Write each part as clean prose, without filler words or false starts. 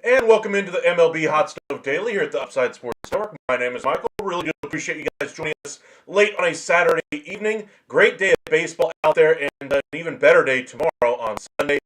And welcome into the MLB Hot Stove Daily here at the Upside Sports Network. My name is Michael. Really do appreciate you guys joining us late on a Saturday evening. Great day of baseball out there, and an even better day tomorrow on Sunday.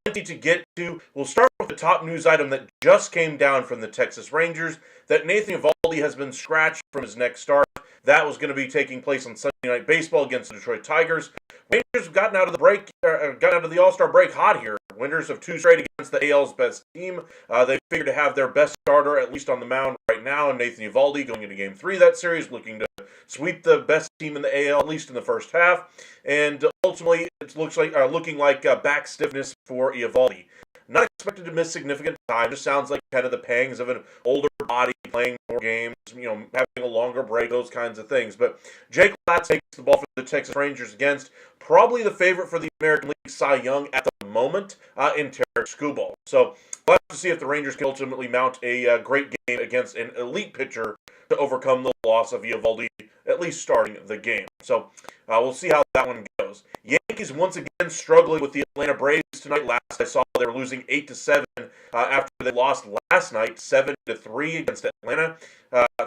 Plenty to get to. We'll start with the top news item that just came down from the Texas Rangers, that Nathan Eovaldi has been scratched from his next start. That was going to be taking place on Sunday Night Baseball against the Detroit Tigers. Rangers have gotten out of the All-Star break hot here. Winners of two straight against the AL's best team. They figured to have their best starter at least on the mound right now, and Nathan Eovaldi going into Game 3 of that series, looking to sweep the best team in the AL, at least in the first half. And ultimately, it looks like looking like back stiffness for Eovaldi. Not expected to miss significant time. Just sounds like kind of the pangs of an older body playing more games, having a longer break, those kinds of things. But Jake Latz takes the ball for the Texas Rangers against probably the favorite for the American League Cy Young at the moment in Tarik Skubal. So we'll have to see if the Rangers can ultimately mount a great game against an elite pitcher to overcome the loss of Eovaldi, at least starting the game. So we'll see how that one goes. Yankees once again struggling with the Atlanta Braves tonight. Last I saw, they were losing 8-7 after they lost last night 7-3 against Atlanta.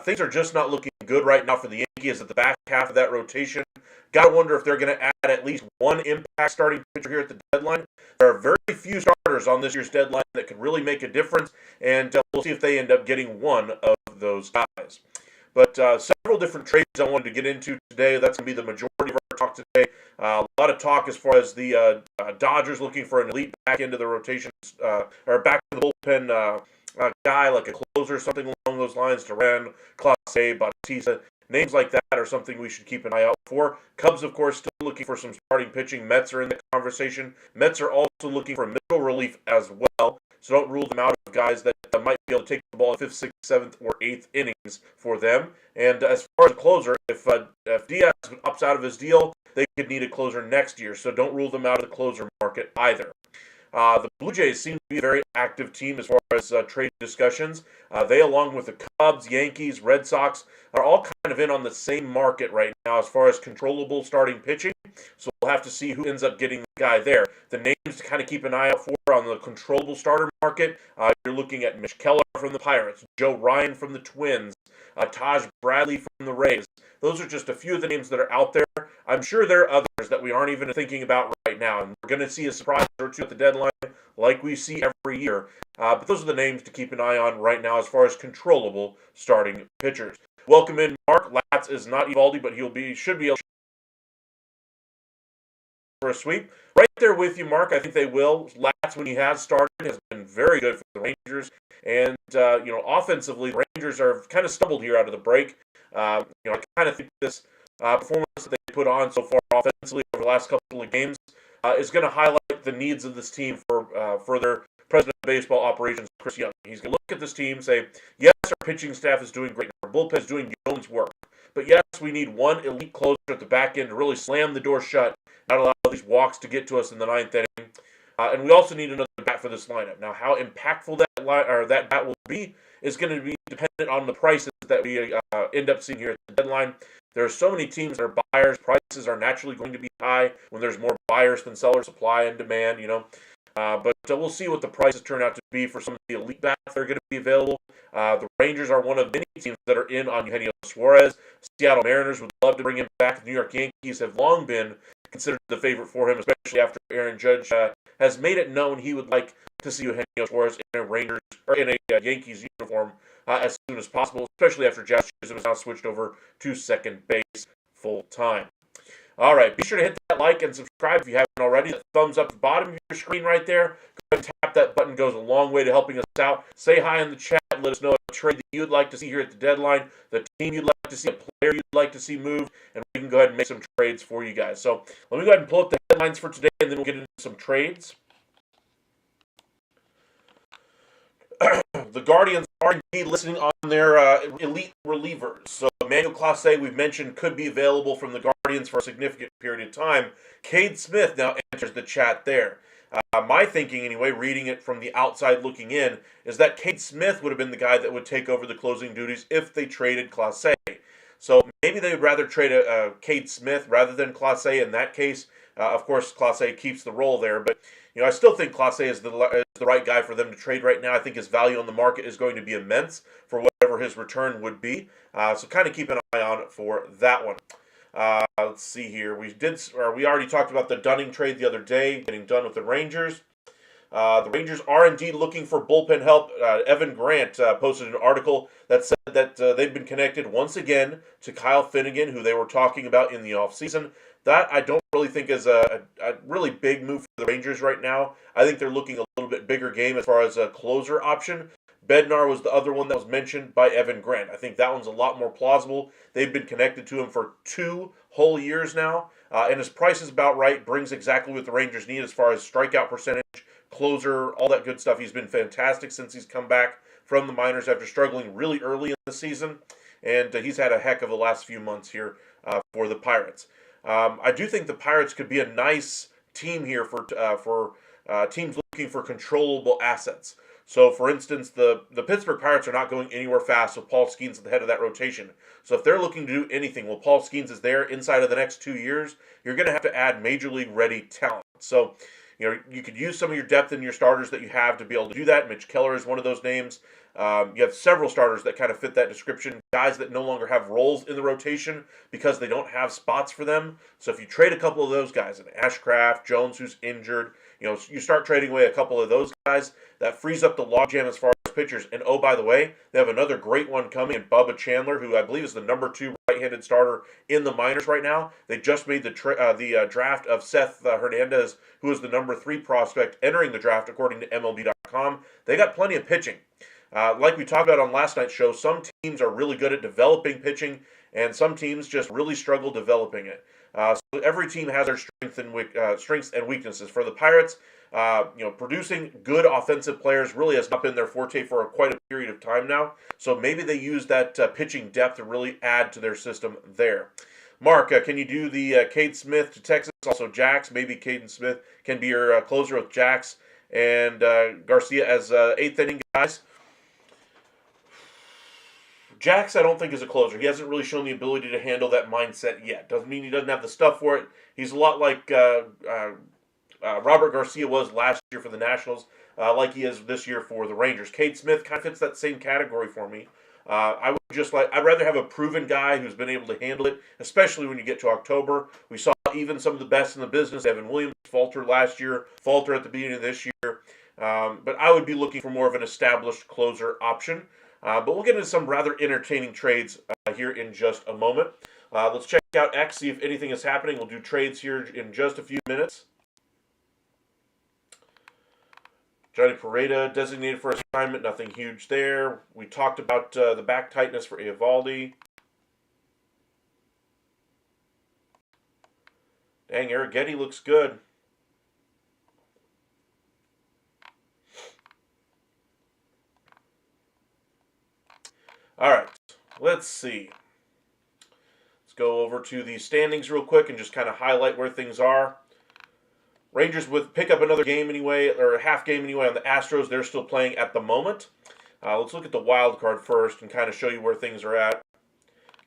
Things are just not looking good right now for the Yankees at the back half of that rotation. Got to wonder if they're going to add at least one impact starting pitcher here at the deadline. There are very few starters on this year's deadline that could really make a difference, and we'll see if they end up getting one of those guys. But several different trades I wanted to get into today. That's going to be the majority of our talk today. A lot of talk as far as the Dodgers looking for an elite back into the rotation, or back to the bullpen guy, like a closer, something along those lines, Duran, Clase, Bautista. Names like that are something we should keep an eye out for. Cubs, of course, still looking for some starting pitching. Mets are in the conversation. Mets are also looking for middle relief as well. So don't rule them out of guys that might be able to take the ball in 5th, 6th, 7th, or 8th innings for them. And as far as a closer, if Diaz opts out of his deal, they could need a closer next year. So don't rule them out of the closer market either. The Blue Jays seem to be a very active team as far as trade discussions. They, along with the Cubs, Yankees, Red Sox, are all kind of in on the same market right now as far as controllable starting pitching. So we'll have to see who ends up getting the guy there. The names to kind of keep an eye out for on the controllable starter market, you're looking at Mitch Keller from the Pirates, Joe Ryan from the Twins, Taj Bradley from the Rays. Those are just a few of the names that are out there. I'm sure there are others that we aren't even thinking about right now, and we're going to see a surprise or two at the deadline like we see every year. But those are the names to keep an eye on right now as far as controllable starting pitchers. Welcome in, Mark. Latz is not Eovaldi, but should be able for a sweep. Right there with you, Mark. I think they will. Lats, when he has started, has been very good for the Rangers. And, offensively, the Rangers are kind of stumbled here out of the break. I kind of think this performance that they put on so far offensively over the last couple of games is going to highlight the needs of this team for their president of baseball operations, Chris Young. He's going to look at this team and say, yes, our pitching staff is doing great. Our bullpen is doing yeoman's work. But yes, we need one elite closer at the back end to really slam the door shut, not allow these walks to get to us in the ninth inning. And we also need another bat for this lineup. Now, how impactful that bat will be is going to be dependent on the prices that we end up seeing here at the deadline. There are so many teams that are buyers. Prices are naturally going to be high when there's more buyers than sellers, supply and demand, But we'll see what the prices turn out to be for some of the elite bats that are going to be available. The Rangers are one of many teams that are in on Eugenio Suarez. Seattle Mariners would love to bring him back. The New York Yankees have long been considered the favorite for him, especially after Aaron Judge has made it known he would like to see Eugenio Suarez in a Yankees uniform as soon as possible, especially after Josh Chisholm has now switched over to second base full time. All right, be sure to hit that like and subscribe if you haven't already. The thumbs up at the bottom of your screen right there. Go ahead and tap that button. It goes a long way to helping us out. Say hi in the chat. Let us know a trade that you'd like to see here at the deadline, the team you'd like to see, a player you'd like to see move, and we can go ahead and make some trades for you guys. So let me go ahead and pull up the headlines for today, and then we'll get into some trades. The Guardians are indeed listening on their elite relievers. So Emmanuel Clase, we've mentioned, could be available from the Guardians for a significant period of time. Cade Smith now enters the chat there. My thinking, anyway, reading it from the outside looking in, is that Cade Smith would have been the guy that would take over the closing duties if they traded Clase. So maybe they would rather trade Cade Smith rather than Clase in that case. Of course, Clase keeps the role there, but I still think Clase is the right guy for them to trade right now. I think his value on the market is going to be immense for whatever his return would be. So kind of keep an eye on it for that one. Let's see here. We already talked about the Dunning trade the other day, getting done with the Rangers. The Rangers are indeed looking for bullpen help. Evan Grant posted an article that said that they've been connected once again to Kyle Finnegan, who they were talking about in the offseason. That I don't really think is a really big move for the Rangers right now. I think they're looking a little bit bigger game as far as a closer option. Bednar was the other one that was mentioned by Evan Grant. I think that one's a lot more plausible. They've been connected to him for 2 whole years now, and his price is about right, brings exactly what the Rangers need as far as strikeout percentage, closer, all that good stuff. He's been fantastic since he's come back from the minors after struggling really early in the season, and he's had a heck of the last few months here for the Pirates. I do think the Pirates could be a nice team here for teams looking for controllable assets. So, for instance, the Pittsburgh Pirates are not going anywhere fast with Paul Skeens at the head of that rotation. So if they're looking to do anything, well, Paul Skeens is there inside of the next 2 years, you're going to have to add Major League ready talent. So, you could use some of your depth in your starters that you have to be able to do that. Mitch Keller is one of those names. You have several starters that kind of fit that description. Guys that no longer have roles in the rotation because they don't have spots for them. So if you trade a couple of those guys, and Ashcraft, Jones, who's injured, you start trading away a couple of those guys, that frees up the logjam as far as pitchers. And oh, by the way, they have another great one coming in Bubba Chandler, who I believe is the number 2 right-handed starter in the minors right now. They just made the draft of Seth Hernandez, who is the number 3 prospect entering the draft according to MLB.com. They got plenty of pitching. Like we talked about on last night's show, some teams are really good at developing pitching, and some teams just really struggle developing it. So every team has their strengths and weaknesses. For the Pirates, producing good offensive players really has not been their forte for quite a period of time now. So maybe they use that pitching depth to really add to their system there. Mark, can you do the Cade Smith to Texas? Also Jax, maybe Caden Smith can be your closer with Jax and Garcia as 8th inning guys. Jax, I don't think, is a closer. He hasn't really shown the ability to handle that mindset yet. Doesn't mean he doesn't have the stuff for it. He's a lot like Robert Garcia was last year for the Nationals, like he is this year for the Rangers. Cade Smith kind of fits that same category for me. I'd rather have a proven guy who's been able to handle it, especially when you get to October. We saw even some of the best in the business. Evan Williams faltered last year, faltered at the beginning of this year. But I would be looking for more of an established closer option. But we'll get into some rather entertaining trades here in just a moment. Let's check out X, see if anything is happening. We'll do trades here in just a few minutes. Johnny Pareda designated for assignment. Nothing huge there. We talked about the back tightness for Eovaldi. Dang, Arrighetti looks good. All right, let's see. Let's go over to the standings real quick and just kind of highlight where things are. Rangers pick up another game anyway, or a half game anyway on the Astros. They're still playing at the moment. Let's look at the wild card first and kind of show you where things are at.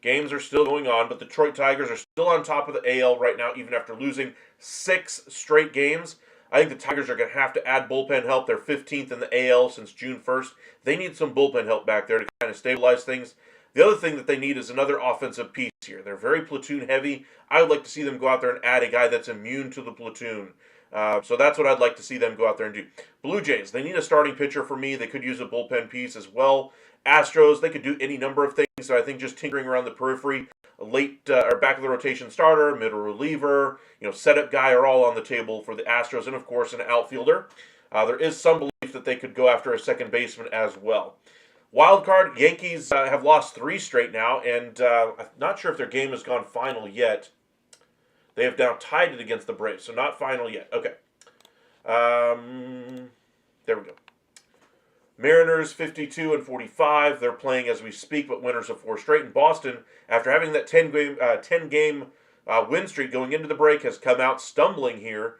Games are still going on, but the Detroit Tigers are still on top of the AL right now, even after losing 6 straight games. I think the Tigers are going to have to add bullpen help. They're 15th in the AL since June 1st. They need some bullpen help back there to kind of stabilize things. The other thing that they need is another offensive piece here. They're very platoon heavy. I would like to see them go out there and add a guy that's immune to the platoon. So that's what I'd like to see them go out there and do. Blue Jays, they need a starting pitcher for me. They could use a bullpen piece as well. Astros, they could do any number of things. So I think just tinkering around the periphery, late or back of the rotation starter, middle reliever, setup guy are all on the table for the Astros, and of course an outfielder. There is some belief that they could go after a second baseman as well. Wild card, Yankees have lost 3 straight now, and I'm not sure if their game has gone final yet. They have now tied it against the Braves, so not final yet. Okay. There we go. Mariners 52 and 45. They're playing as we speak, but winners of 4 straight. And Boston, after having that 10-game win streak going into the break, has come out stumbling here.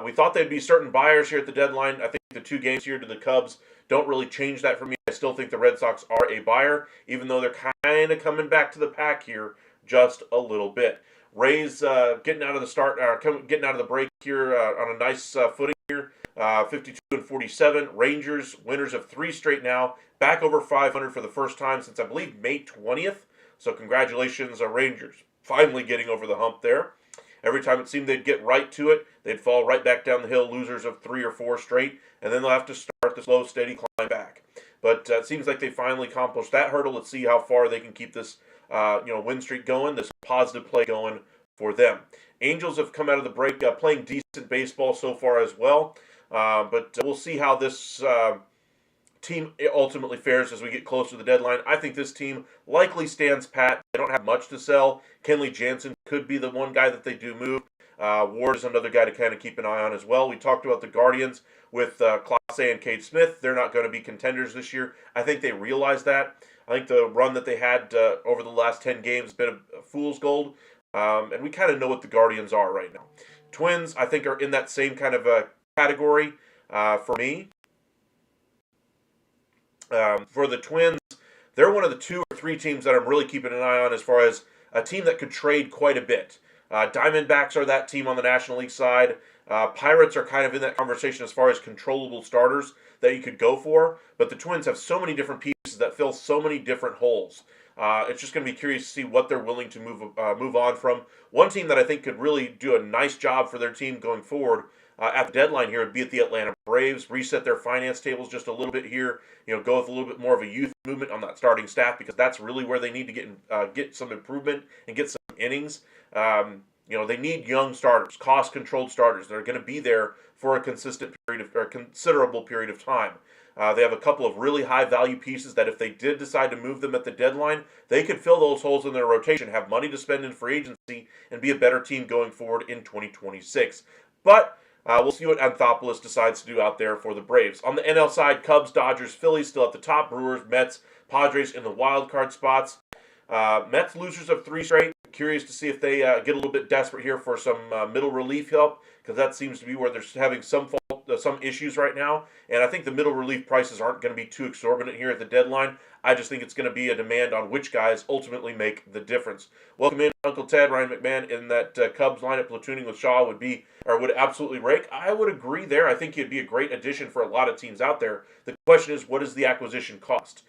We thought they'd be certain buyers here at the deadline. I think the 2 games here to the Cubs don't really change that for me. I still think the Red Sox are a buyer, even though they're kind of coming back to the pack here just a little bit. Rays getting out of the break here on a nice footing here, 52 and 47. Rangers winners of 3 straight now, back over 500 for the first time since I believe May 20th. So congratulations, Rangers, finally getting over the hump there. Every time it seemed they'd get right to it, they'd fall right back down the hill, losers of 3 or 4 straight, and then they'll have to start the slow, steady climb back. But it seems like they finally accomplished that hurdle. Let's see how far they can keep this win streak going, this positive play going for them. Angels have come out of the break playing decent baseball so far as well, but we'll see how this team ultimately fares as we get closer to the deadline. I think this team likely stands pat. They don't have much to sell. Kenley Jansen could be the one guy that they do move. Ward is another guy to kind of keep an eye on as well. We talked about the Guardians with Clase and Cade Smith. They're not going to be contenders this year. I think they realize that. I think the run that they had over the last 10 games has been a fool's gold. And we kind of know what the Guardians are right now. Twins, I think, are in that same kind of category for me. For the Twins, they're one of the 2 or 3 teams that I'm really keeping an eye on as far as a team that could trade quite a bit. Diamondbacks are that team on the National League side. Pirates are kind of in that conversation as far as controllable starters that you could go for. But the Twins have so many different pieces that fill so many different holes. It's just going to be curious to see what they're willing to move on from. One team that I think could really do a nice job for their team going forward at the deadline here would be at the Atlanta Braves. Reset their finance tables just a little bit here. Go with a little bit more of a youth movement on that starting staff because that's really where they need to get some improvement and get some innings. They need young starters, cost-controlled starters that are going to be there for a considerable period of time. They have a couple of really high-value pieces that if they did decide to move them at the deadline, they could fill those holes in their rotation, have money to spend in free agency, and be a better team going forward in 2026. But we'll see what Anthopoulos decides to do out there for the Braves. On the NL side, Cubs, Dodgers, Phillies still at the top. Brewers, Mets, Padres in the wild card spots. Mets losers of 3 straight. Curious to see if they get a little bit desperate here for some middle relief help because that seems to be where they're having some issues right now. And I think the middle relief prices aren't going to be too exorbitant here at the deadline. I just think it's going to be a demand on which guys ultimately make the difference. Welcome in, Uncle Ted. Ryan McMahon in that Cubs lineup platooning with Shaw would absolutely rake. I would agree there. I think he'd be a great addition for a lot of teams out there. The question is, what is the acquisition cost?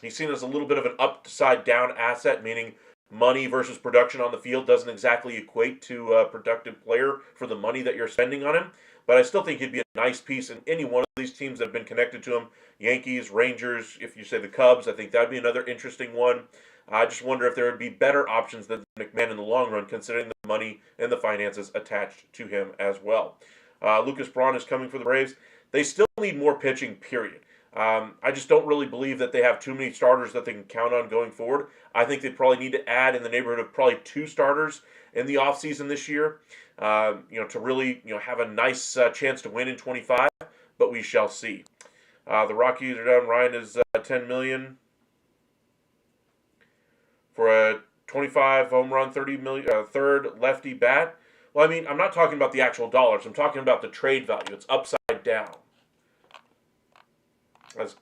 He's seen as a little bit of an upside-down asset, meaning money versus production on the field doesn't exactly equate to a productive player for the money that you're spending on him. But I still think he'd be a nice piece in any one of these teams that have been connected to him. Yankees, Rangers, if you say the Cubs, I think that'd be another interesting one. I just wonder if there would be better options than McMahon in the long run, considering the money and the finances attached to him as well. Lucas Braun is coming for the Braves. They still need more pitching, period. I just don't really believe that they have too many starters that they can count on going forward. I think they probably need to add in the neighborhood of probably 2 starters in the offseason this year, to really, have a nice chance to win in 25, but we shall see. The Rockies are down. Ryan is $10 million for a 25 home run, 30 million, third lefty bat. Well, I mean, I'm not talking about the actual dollars. I'm talking about the trade value. It's upside down. Let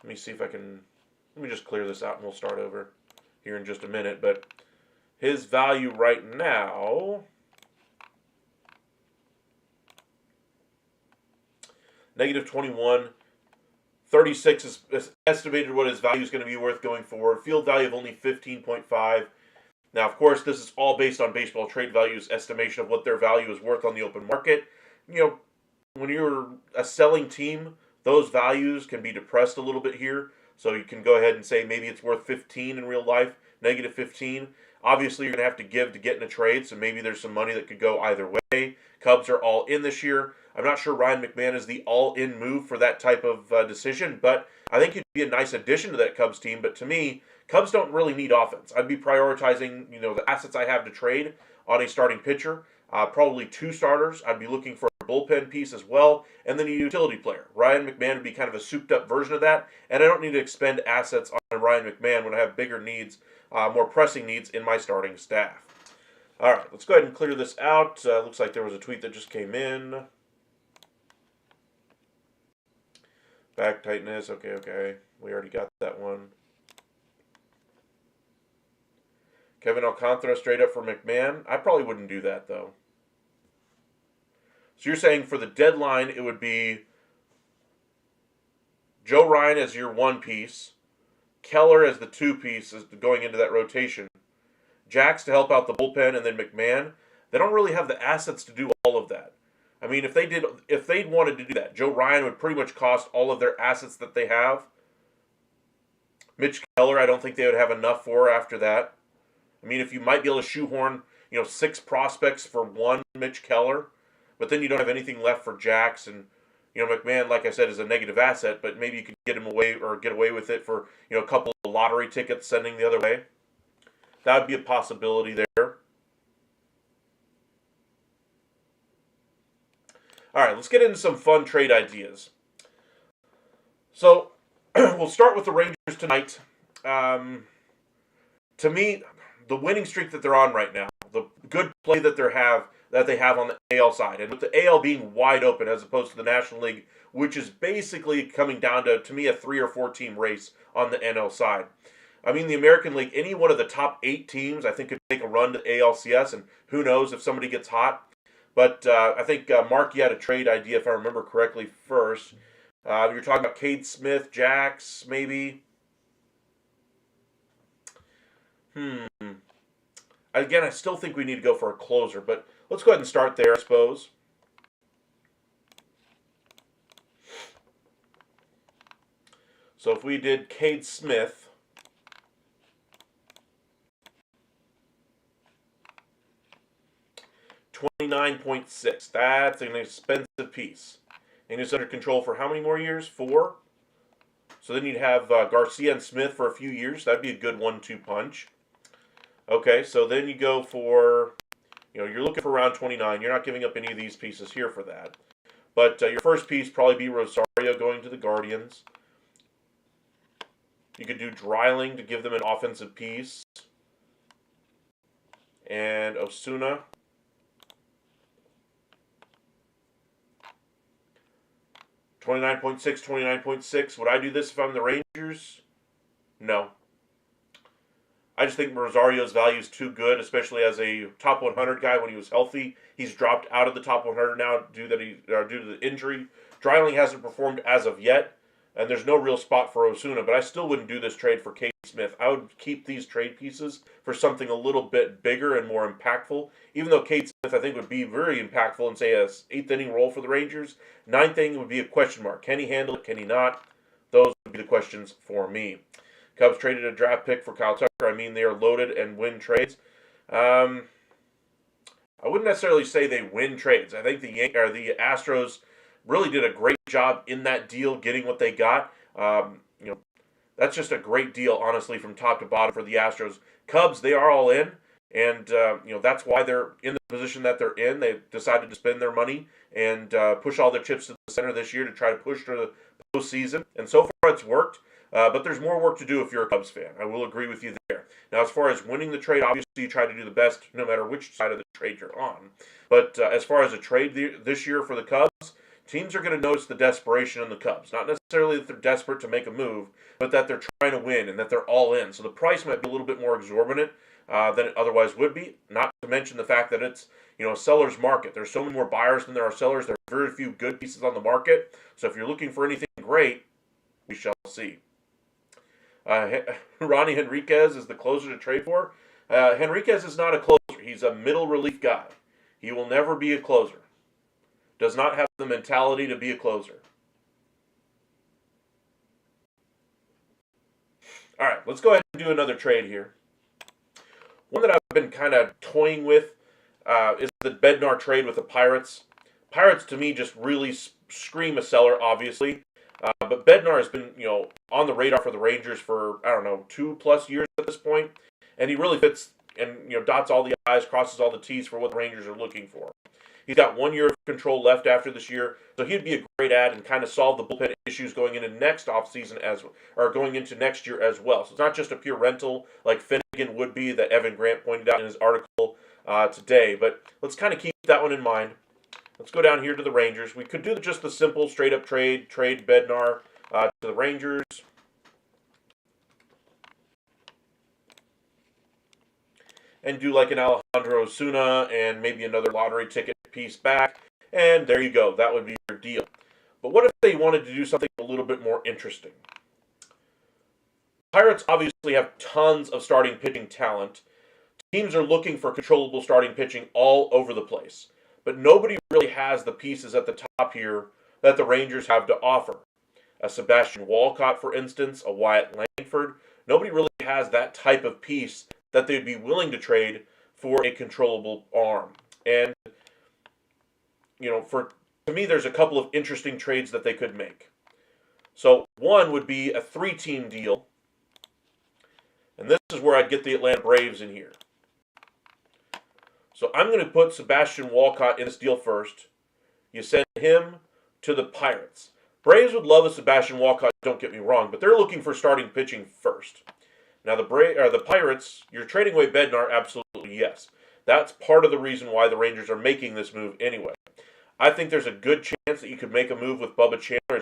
me see if I can. Let me just clear this out and we'll start over here in just a minute. But his value right now, negative 21. 36 is estimated what his value is going to be worth going forward. Field value of only 15.5. Now, of course, this is all based on baseball trade values estimation of what their value is worth on the open market. When you're a selling team, those values can be depressed a little bit here. So you can go ahead and say maybe it's worth 15 in real life, negative 15. Obviously, you're going to have to give to get in a trade, so maybe there's some money that could go either way. Cubs are all in this year. I'm not sure Ryan McMahon is the all-in move for that type of decision, but I think he'd be a nice addition to that Cubs team. But to me, Cubs don't really need offense. I'd be prioritizing, the assets I have to trade on a starting pitcher. Probably 2 starters. I'd be looking for a bullpen piece as well, and then a utility player. Ryan McMahon would be kind of a souped-up version of that, and I don't need to expend assets on Ryan McMahon when I have bigger needs, more pressing needs in my starting staff. All right, let's go ahead and clear this out. Looks like there was a tweet that just came in. Back tightness. Okay. We already got that one. Kevin Alcantara straight up for McMahon. I probably wouldn't do that, though. So you're saying for the deadline, it would be Joe Ryan as your 1 piece, Keller as the 2 piece as going into that rotation, Jax to help out the bullpen, and then McMahon. They don't really have the assets to do all of that. I mean, if they'd wanted to do that, Joe Ryan would pretty much cost all of their assets that they have. Mitch Keller, I don't think they would have enough for after that. I mean, if you might be able to shoehorn, 6 prospects for 1 Mitch Keller, but then you don't have anything left for Jax, and McMahon, like I said, is a negative asset, but maybe you could get him away or get away with it for a couple of lottery tickets sending the other way. That would be a possibility there. All right, let's get into some fun trade ideas. So, we'll start with the Rangers tonight. To me, the winning streak that they're on right now, the good play that they have on the AL side, and with the AL being wide open as opposed to the National League, which is basically coming down to me, a 3 or 4 team race on the NL side. I mean, the American League, any one of the top 8 teams, I think, could make a run to ALCS, and who knows if somebody gets hot. But I think, Mark, you had a trade idea, if I remember correctly, first. You're talking about Cade Smith, Jax, maybe. Again, I still think we need to go for a closer, but let's go ahead and start there, I suppose. So if we did Cade Smith, $29.6. That's an expensive piece. And he's under control for how many more years? 4. So then you'd have Garcia and Smith for a few years. That'd be a good 1-2 punch. Okay, so then you go for, you're looking for around 29. You're not giving up any of these pieces here for that. But your first piece probably be Rosario going to the Guardians. You could do Dreiling to give them an offensive piece. And Osuna. $29.6. Would I do this if I'm the Rangers? No. I just think Rosario's value is too good, especially as a top 100 guy when he was healthy. He's dropped out of the top 100 now due to the injury. Dreiling hasn't performed as of yet, and there's no real spot for Osuna, but I still wouldn't do this trade for Cade Smith. I would keep these trade pieces for something a little bit bigger and more impactful, even though Cade Smith, I think, would be very impactful in, say, a 8th inning role for the Rangers. 9th inning would be a question mark. Can he handle it? Can he not? Those would be the questions for me. Cubs traded a draft pick for Kyle Tucker. I mean, they are loaded and win trades. I wouldn't necessarily say they win trades. I think the Astros really did a great job in that deal, getting what they got. That's just a great deal, honestly, from top to bottom for the Astros. Cubs, they are all in, and that's why they're in the position that they're in. They decided to spend their money and push all their chips to the center this year to try to push to the postseason. And so far, it's worked. But there's more work to do if you're a Cubs fan. I will agree with you there. Now, as far as winning the trade, obviously you try to do the best no matter which side of the trade you're on. But as far as a trade this year for the Cubs, teams are going to notice the desperation in the Cubs. Not necessarily that they're desperate to make a move, but that they're trying to win and that they're all in. So the price might be a little bit more exorbitant than it otherwise would be. Not to mention the fact that it's a seller's market. There's so many more buyers than there are sellers. There are very few good pieces on the market. So if you're looking for anything great, we shall see. Ronnie Henriquez is the closer to trade for. Henriquez is not a closer. He's a middle relief guy. He will never be a closer. Does not have the mentality to be a closer. All right, let's go ahead and do another trade here. One that I've been kind of toying with is the Bednar trade with the Pirates. Pirates, to me, just really scream a seller, obviously. But Bednar has been, on the radar for the Rangers for, 2+ years at this point. And he really fits and, dots all the I's, crosses all the T's for what the Rangers are looking for. He's got 1 year of control left after this year, so he'd be a great add and kind of solve the bullpen issues going into next offseason going into next year as well. So it's not just a pure rental like Finnegan would be that Evan Grant pointed out in his article today. But let's kind of keep that one in mind. Let's go down here to the Rangers. We could do just the simple straight-up trade Bednar to the Rangers. And do like an Alejandro Osuna and maybe another lottery ticket piece back. And there you go. That would be your deal. But what if they wanted to do something a little bit more interesting? Pirates obviously have tons of starting pitching talent. Teams are looking for controllable starting pitching all over the place. But nobody really has the pieces at the top here that the Rangers have to offer. A Sebastian Walcott, for instance, a Wyatt Langford. Nobody really has that type of piece that they'd be willing to trade for a controllable arm. And, to me, there's a couple of interesting trades that they could make. So one would be a 3-team deal. And this is where I'd get the Atlanta Braves in here. So I'm going to put Sebastian Walcott in this deal first. You send him to the Pirates. Braves would love a Sebastian Walcott, don't get me wrong, but they're looking for starting pitching first. Now the Pirates, you're trading away Bednar, absolutely yes. That's part of the reason why the Rangers are making this move anyway. I think there's a good chance that you could make a move with Bubba Chandler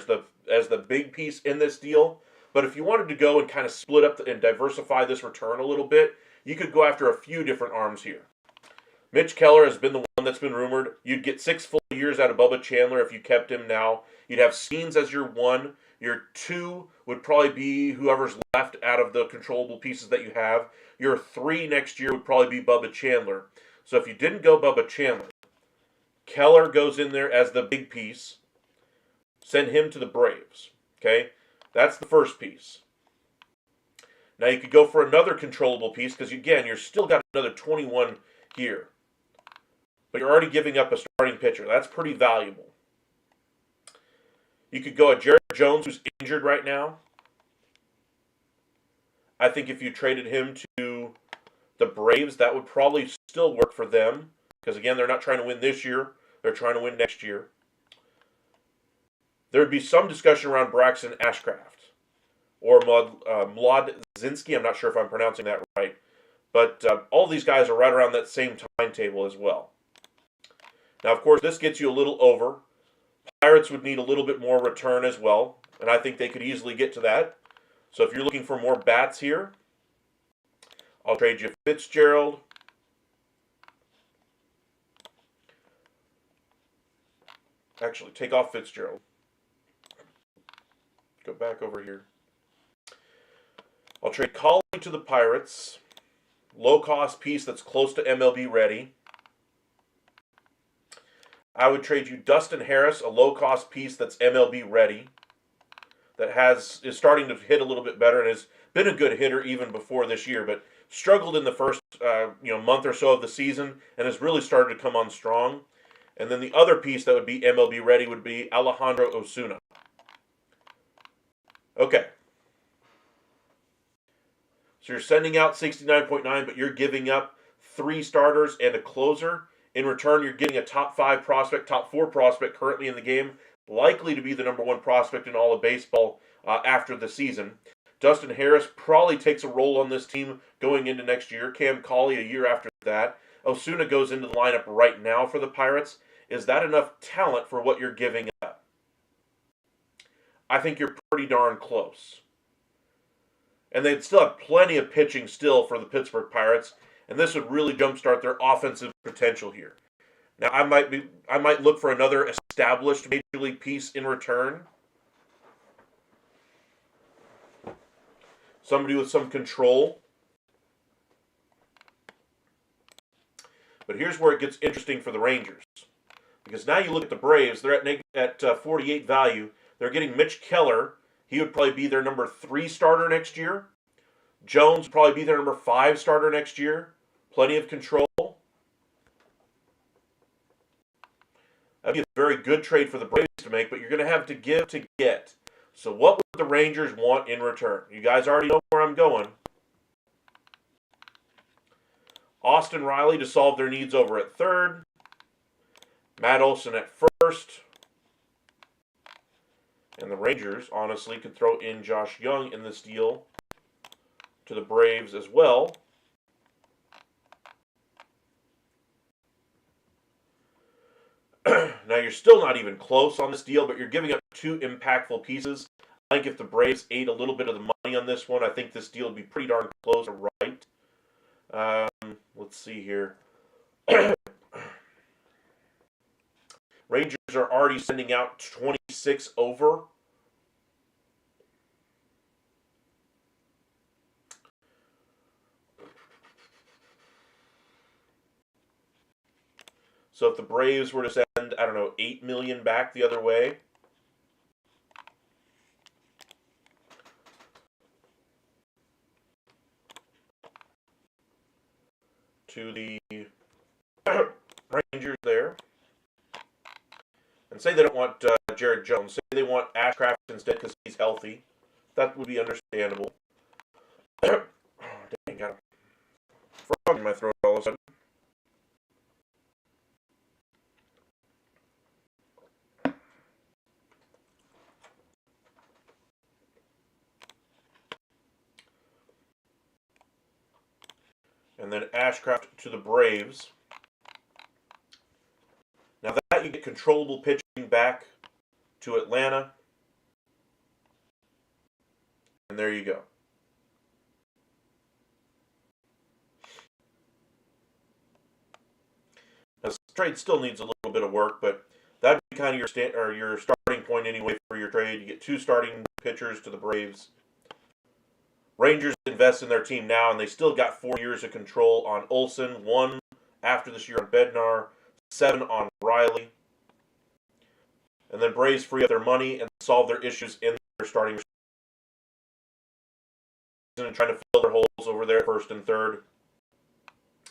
as the big piece in this deal. But if you wanted to go and kind of split up and diversify this return a little bit, you could go after a few different arms here. Mitch Keller has been the one that's been rumored. You'd get 6 full years out of Bubba Chandler if you kept him now. You'd have Scenes as your 1. Your 2 would probably be whoever's left out of the controllable pieces that you have. Your 3 next year would probably be Bubba Chandler. So if you didn't go Bubba Chandler, Keller goes in there as the big piece. Send him to the Braves. Okay? That's the first piece. Now you could go for another controllable piece because, again, you're still got another 21 here. But you're already giving up a starting pitcher. That's pretty valuable. You could go at Jared Jones, who's injured right now. I think if you traded him to the Braves, that would probably still work for them. Because, again, they're not trying to win this year. They're trying to win next year. There would be some discussion around Braxton Ashcraft. Or Mlodzinski. I'm not sure if I'm pronouncing that right. But all these guys are right around that same timetable as well. Now, of course, this gets you a little over. Pirates would need a little bit more return as well. And I think they could easily get to that. So if you're looking for more bats here, I'll trade you Fitzgerald. Actually, take off Fitzgerald. Go back over here. I'll trade Colley to the Pirates. Low-cost piece that's close to MLB ready. I would trade you Dustin Harris, a low-cost piece that's MLB ready. That is starting to hit a little bit better and has been a good hitter even before this year, but struggled in the first month or so of the season and has really started to come on strong. And then the other piece that would be MLB ready would be Alejandro Osuna. Okay. So you're sending out 69.9, but you're giving up 3 starters and a closer. In return, you're getting a top 5 prospect, top 4 prospect currently in the game, likely to be the number 1 prospect in all of baseball after the season. Dustin Harris probably takes a role on this team going into next year. Cam Cauley a year after that. Osuna goes into the lineup right now for the Pirates. Is that enough talent for what you're giving up? I think you're pretty darn close. And they'd still have plenty of pitching still for the Pittsburgh Pirates, and this would really jumpstart their offensive potential here. Now, I might look for another established major league piece in return. Somebody with some control. But here's where it gets interesting for the Rangers. Because now you look at the Braves, they're at 48 value. They're getting Mitch Keller. He would probably be their number 3 starter next year. Jones would probably be their number 5 starter next year. Plenty of control. That'd be a very good trade for the Braves to make, but you're going to have to give to get. So what would the Rangers want in return? You guys already know where I'm going. Austin Riley to solve their needs over at third. Matt Olson at first. And the Rangers, honestly, could throw in Josh Young in this deal to the Braves as well. Now, you're still not even close on this deal, but you're giving up 2 impactful pieces. I think if the Braves ate a little bit of the money on this one, I think this deal would be pretty darn close to right. Let's see here. Rangers are already sending out 26 over. So if the Braves were to send, I don't know, 8 million back the other way, to the Rangers there, and say they don't want Jared Jones, say they want Ashcraft instead because he's healthy, that would be understandable. Oh, dang, got a frog in my throat all of a sudden. And then Ashcraft to the Braves. Now that you get controllable pitching back to Atlanta. And there you go. Now, this trade still needs a little bit of work, but that'd be kind of your starting point anyway for your trade. You get 2 starting pitchers to the Braves. Rangers invest in their team now, and they still got 4 years of control on Olson, 1 after this year on Bednar, 7 on Riley. And then Braves free up their money and solve their issues in their starting and trying to fill their holes over there first and third.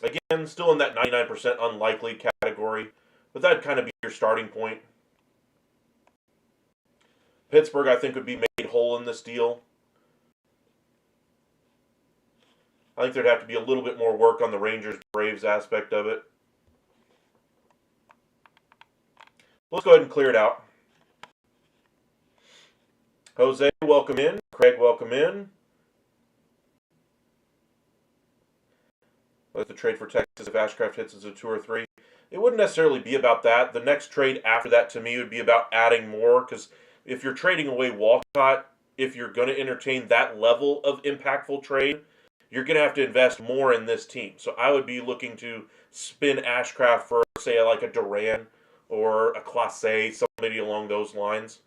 Again, still in that 99% unlikely category, but that'd kind of be your starting point. Pittsburgh, I think, would be made whole in this deal. I think there'd have to be a little bit more work on the Rangers-Braves aspect of it. Let's go ahead and clear it out. Jose, welcome in. Craig, welcome in. Let the trade for Texas if Ashcraft hits as a 2 or 3. It wouldn't necessarily be about that. The next trade after that to me would be about adding more, because if you're trading away Walcott, if you're going to entertain that level of impactful trade, you're going to have to invest more in this team. So I would be looking to spin Ashcraft for, say, like a Duran or a Clase, somebody along those lines.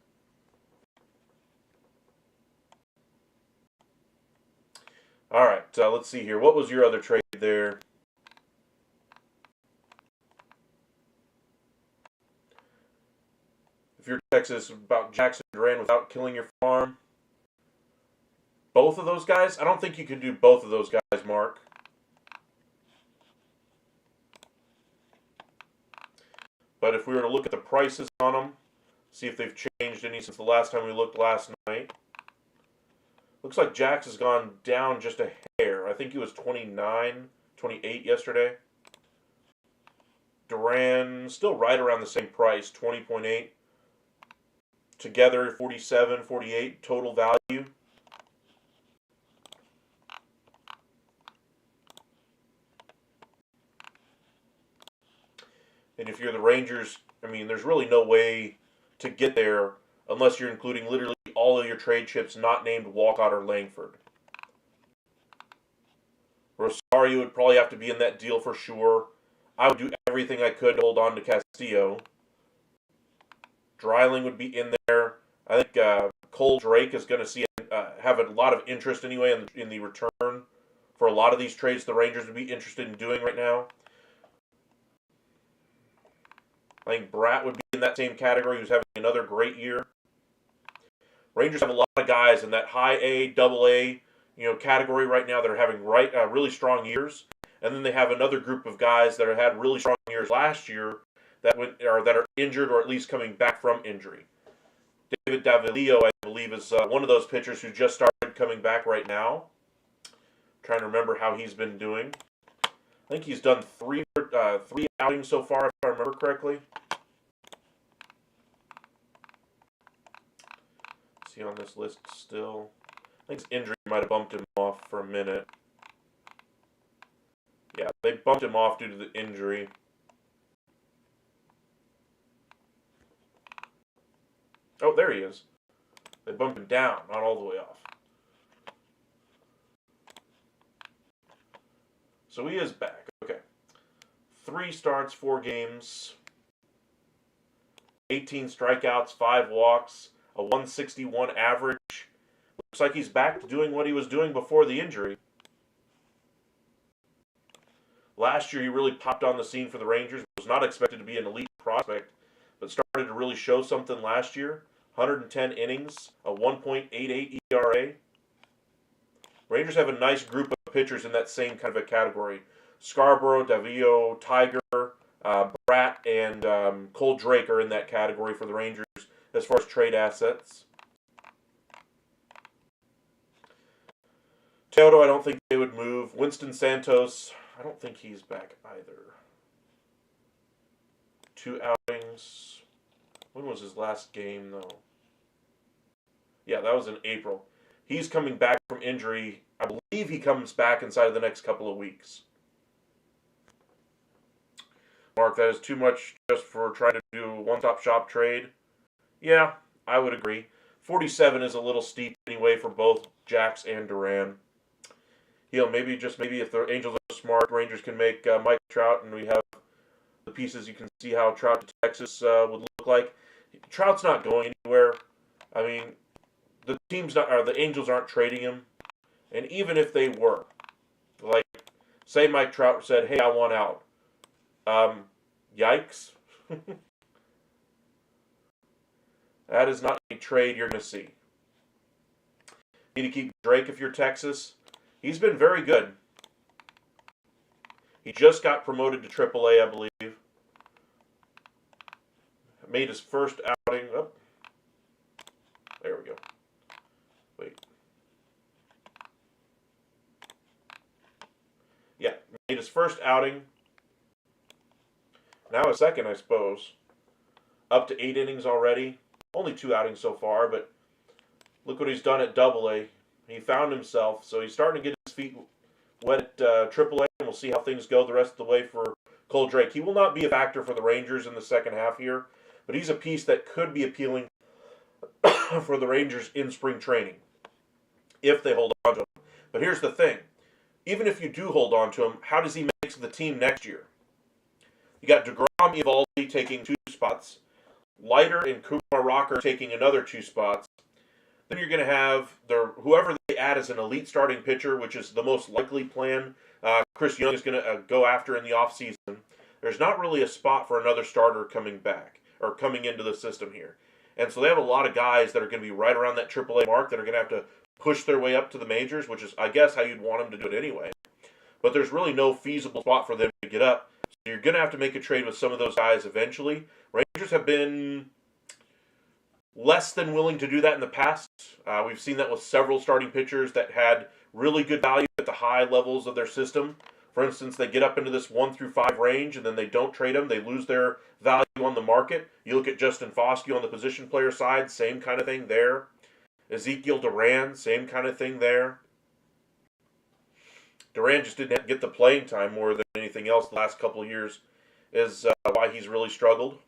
All right, let's see here. What was your other trade there? If you're Texas, about Jackson Duran without killing your farm. Both of those guys? I don't think you can do both of those guys, Mark. But if we were to look at the prices on them, see if they've changed any since the last time we looked last night. Looks like Jax has gone down just a hair. I think he was 29, 28 yesterday. Duran, still right around the same price, 20.8. Together, 47, 48 total value. And if you're the Rangers, I mean, there's really no way to get there unless you're including literally all of your trade chips not named Walcott or Langford. Rosario would probably have to be in that deal for sure. I would do everything I could to hold on to Castillo. Dreiling would be in there. I think Cole Drake is going to have a lot of interest anyway in the return for a lot of these trades the Rangers would be interested in doing right now. I think Bratt would be in that same category, who's having another great year. Rangers have a lot of guys in that high A, double A, category right now that are having really strong years, and then they have another group of guys that have had really strong years last year that are injured or at least coming back from injury. David Davalillo, I believe, is one of those pitchers who just started coming back right now. I'm trying to remember how he's been doing. I think he's done three outings so far, if I remember correctly. Is he on this list still? I think his injury might have bumped him off for a minute. Yeah, they bumped him off due to the injury. Oh, there he is. They bumped him down, not all the way off. So he is back. Okay. 3 starts, 4 games. 18 strikeouts, 5 walks, a 161 average. Looks like he's back to doing what he was doing before the injury. Last year, he really popped on the scene for the Rangers. Was not expected to be an elite prospect, but started to really show something last year. 110 innings, a 1.88 ERA. Rangers have a nice group of pitchers in that same kind of a category. Scarborough, Davillo, Tiger, Bratt, and Cole Drake are in that category for the Rangers as far as trade assets. Teodo, I don't think they would move. Winston Santos, I don't think he's back either. 2 outings. When was his last game, though? Yeah, that was in April. He's coming back from injury. I believe he comes back inside of the next couple of weeks. Mark, that is too much just for trying to do a one-stop shop trade. Yeah, I would agree. 47 is a little steep anyway for both Jax and Duran. Maybe if the Angels are smart, Rangers can make Mike Trout, and we have the pieces. You can see how Trout to Texas would look like. Trout's not going anywhere. I mean, the Angels aren't trading him, and even if they were, like, say Mike Trout said, "Hey, I want out." Yikes. That is not a trade you're going to see. You need to keep Drake if you're Texas. He's been very good. He just got promoted to AAA, I believe. Made his first outing. Oh, there we go. Wait. Yeah, made his first outing. Now a second, I suppose. Up to 8 innings already. Only 2 outings so far, but look what he's done at AA. He found himself, so he's starting to get his feet wet at AAA, and we'll see how things go the rest of the way for Cole Drake. He will not be a factor for the Rangers in the second half here, but he's a piece that could be appealing for the Rangers in spring training if they hold on to him. But here's the thing. Even if you do hold on to him, how does he make the team next year? You got DeGrom, Eovaldi taking 2 spots. Leiter and Kumar Rocker taking another 2 spots. Then you're going to have whoever they add as an elite starting pitcher, which is the most likely plan. Chris Young is going to go after in the offseason. There's not really a spot for another starter coming back or coming into the system here. And so they have a lot of guys that are going to be right around that AAA mark that are going to have to push their way up to the majors, which is, I guess, how you'd want them to do it anyway. But there's really no feasible spot for them to get up. So you're going to have to make a trade with some of those guys eventually. Rangers have been less than willing to do that in the past. We've seen that with several starting pitchers that had really good value at the high levels of their system. For instance, they get up into this 1 through 5 range and then they don't trade them. They lose their value on the market. You look at Justin Foscue on the position player side, same kind of thing there. Ezekiel Duran, same kind of thing there. Duran just didn't get the playing time more than anything else the last couple of years is why he's really struggled.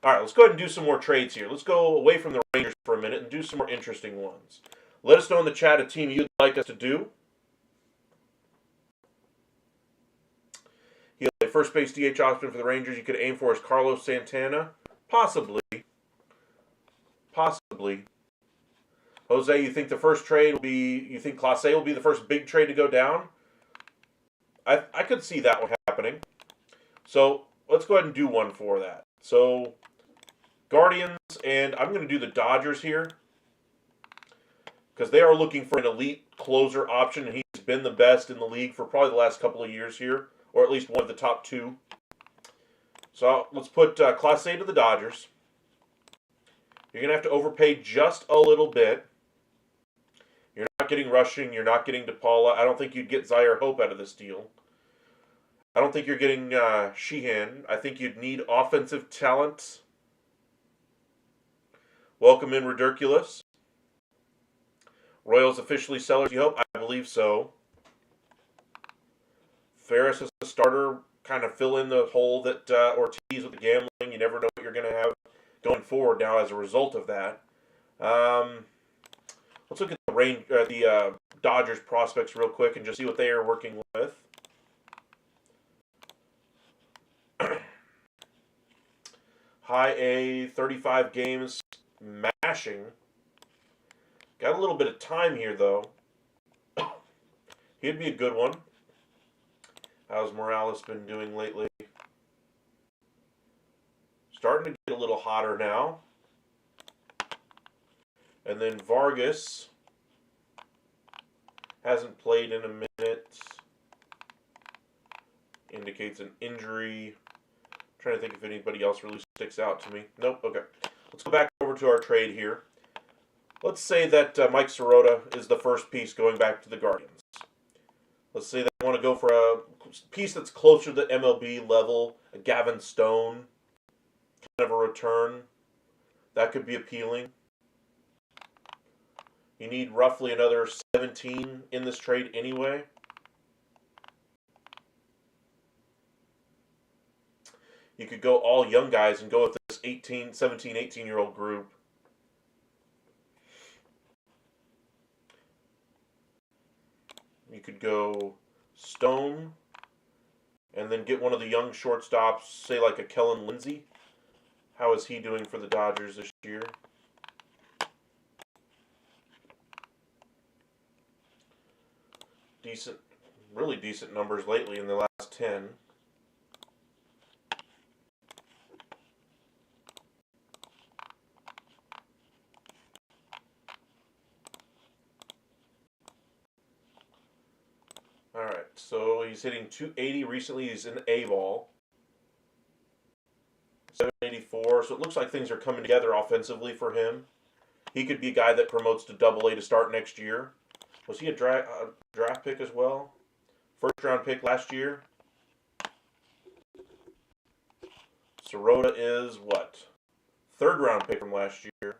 All right, let's go ahead and do some more trades here. Let's go away from the Rangers for a minute and do some more interesting ones. Let us know in the chat a team you'd like us to do. The first base DH option for the Rangers you could aim for is Carlos Santana. Possibly. Possibly. Jose, you think the first trade will be, you think Clase will be the first big trade to go down? I could see that one happening. So let's go ahead and do one for that. So Guardians, and I'm going to do the Dodgers here because they are looking for an elite closer option, and he's been the best in the league for probably the last couple of years here, or at least one of the top 2. So let's put Clase to the Dodgers. You're going to have to overpay just a little bit. You're not getting Rushing. You're not getting DePaula. I don't think you'd get Zaire Hope out of this deal. I don't think you're getting Sheehan. I think you'd need offensive talent. Welcome in Ridiculous. Royals officially sellers, you hope? I believe so. Ferris as a starter, kind of fill in the hole that Ortiz with the gambling. You never know what you're going to have going forward now as a result of that. Let's look at the Dodgers prospects real quick and just see what they are working with. High A, 35 games, mashing. Got a little bit of time here, though. He'd be a good one. How's Morales been doing lately? Starting to get a little hotter now. And then Vargas hasn't played in a minute. Indicates an injury. Trying to think if anybody else really sticks out to me. Nope. Okay. Let's go back over to our trade here. Let's say that Mike Sirota is the first piece going back to the Guardians. Let's say they want to go for a piece that's closer to the MLB level, a Gavin Stone kind of a return. That could be appealing. You need roughly another 17 in this trade anyway. You could go all young guys and go with this 17, 18-year-old group. You could go Stone and then get one of the young shortstops, say like a Kellen Lindsey. How is he doing for the Dodgers this year? Decent, really decent numbers lately in the last 10. Alright, so he's hitting 280 recently. He's in A-ball. 784, so it looks like things are coming together offensively for him. He could be a guy that promotes to Double-A to start next year. Was he a draft pick as well? First round pick last year. Sirota is what? Third round pick from last year.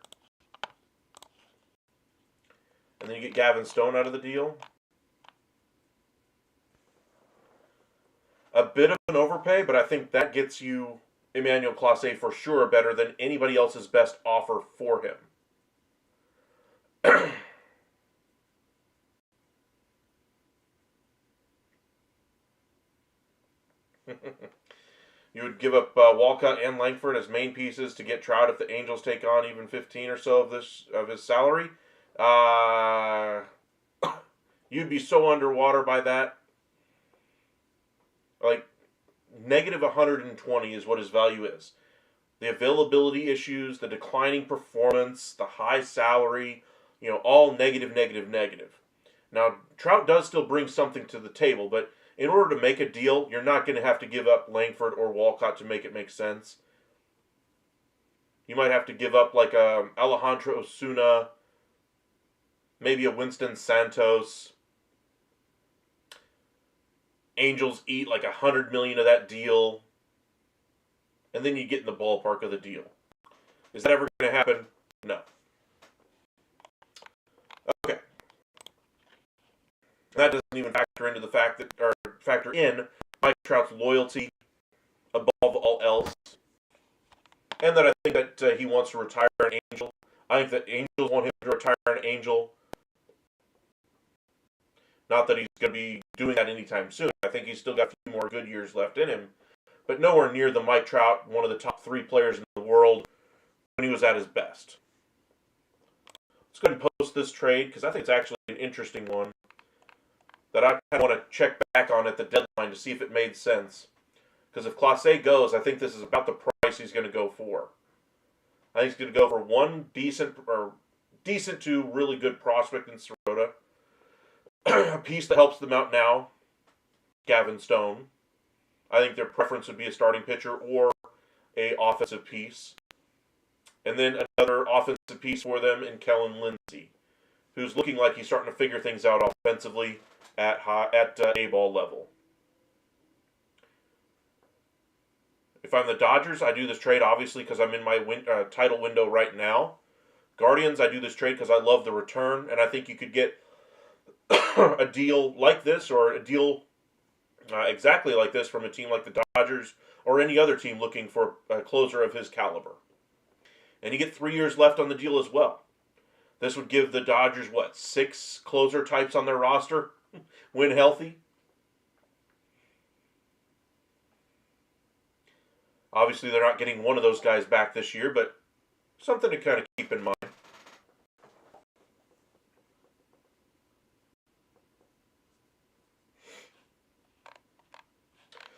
And then you get Gavin Stone out of the deal. A bit of an overpay, but I think that gets you Emmanuel Clase for sure better than anybody else's best offer for him. You would give up Walcott and Langford as main pieces to get Trout if the Angels take on even 15 or so of his salary. You'd be so underwater by that. Like, negative 120 is what his value is. The availability issues, the declining performance, the high salary, all negative, negative, negative. Now, Trout does still bring something to the table, but in order to make a deal, you're not going to have to give up Langford or Walcott to make it make sense. You might have to give up like a Alejandro Osuna, maybe a Winston Santos. Angels eat like $100 million of that deal, and then you get in the ballpark of the deal. Is that ever going to happen? No. Okay. That doesn't even factor into the fact that, or factor in Mike Trout's loyalty above all else, and that I think that he wants to retire an Angel. I think that Angels want him to retire an Angel. Not that he's going to be doing that anytime soon. I think he's still got a few more good years left in him, but nowhere near the Mike Trout, one of the top 3 players in the world, when he was at his best. Let's go ahead and post this trade, because I think it's actually an interesting one that I kind of want to check back on at the deadline to see if it made sense. Because if Clase goes, I think this is about the price he's going to go for. I think he's going to go for one decent to really good prospect in Sirota. A piece that helps them out now, Gavin Stone. I think their preference would be a starting pitcher or a offensive piece. And then another offensive piece for them in Kellen Lindsey, who's looking like he's starting to figure things out offensively at A-ball level. If I'm the Dodgers, I do this trade obviously because I'm in my title window right now. Guardians, I do this trade because I love the return, and I think you could get a deal like this, or a deal exactly like this from a team like the Dodgers or any other team looking for a closer of his caliber. And you get 3 years left on the deal as well. This would give the Dodgers, 6 closer types on their roster when healthy? Obviously, they're not getting one of those guys back this year, but something to kind of keep in mind.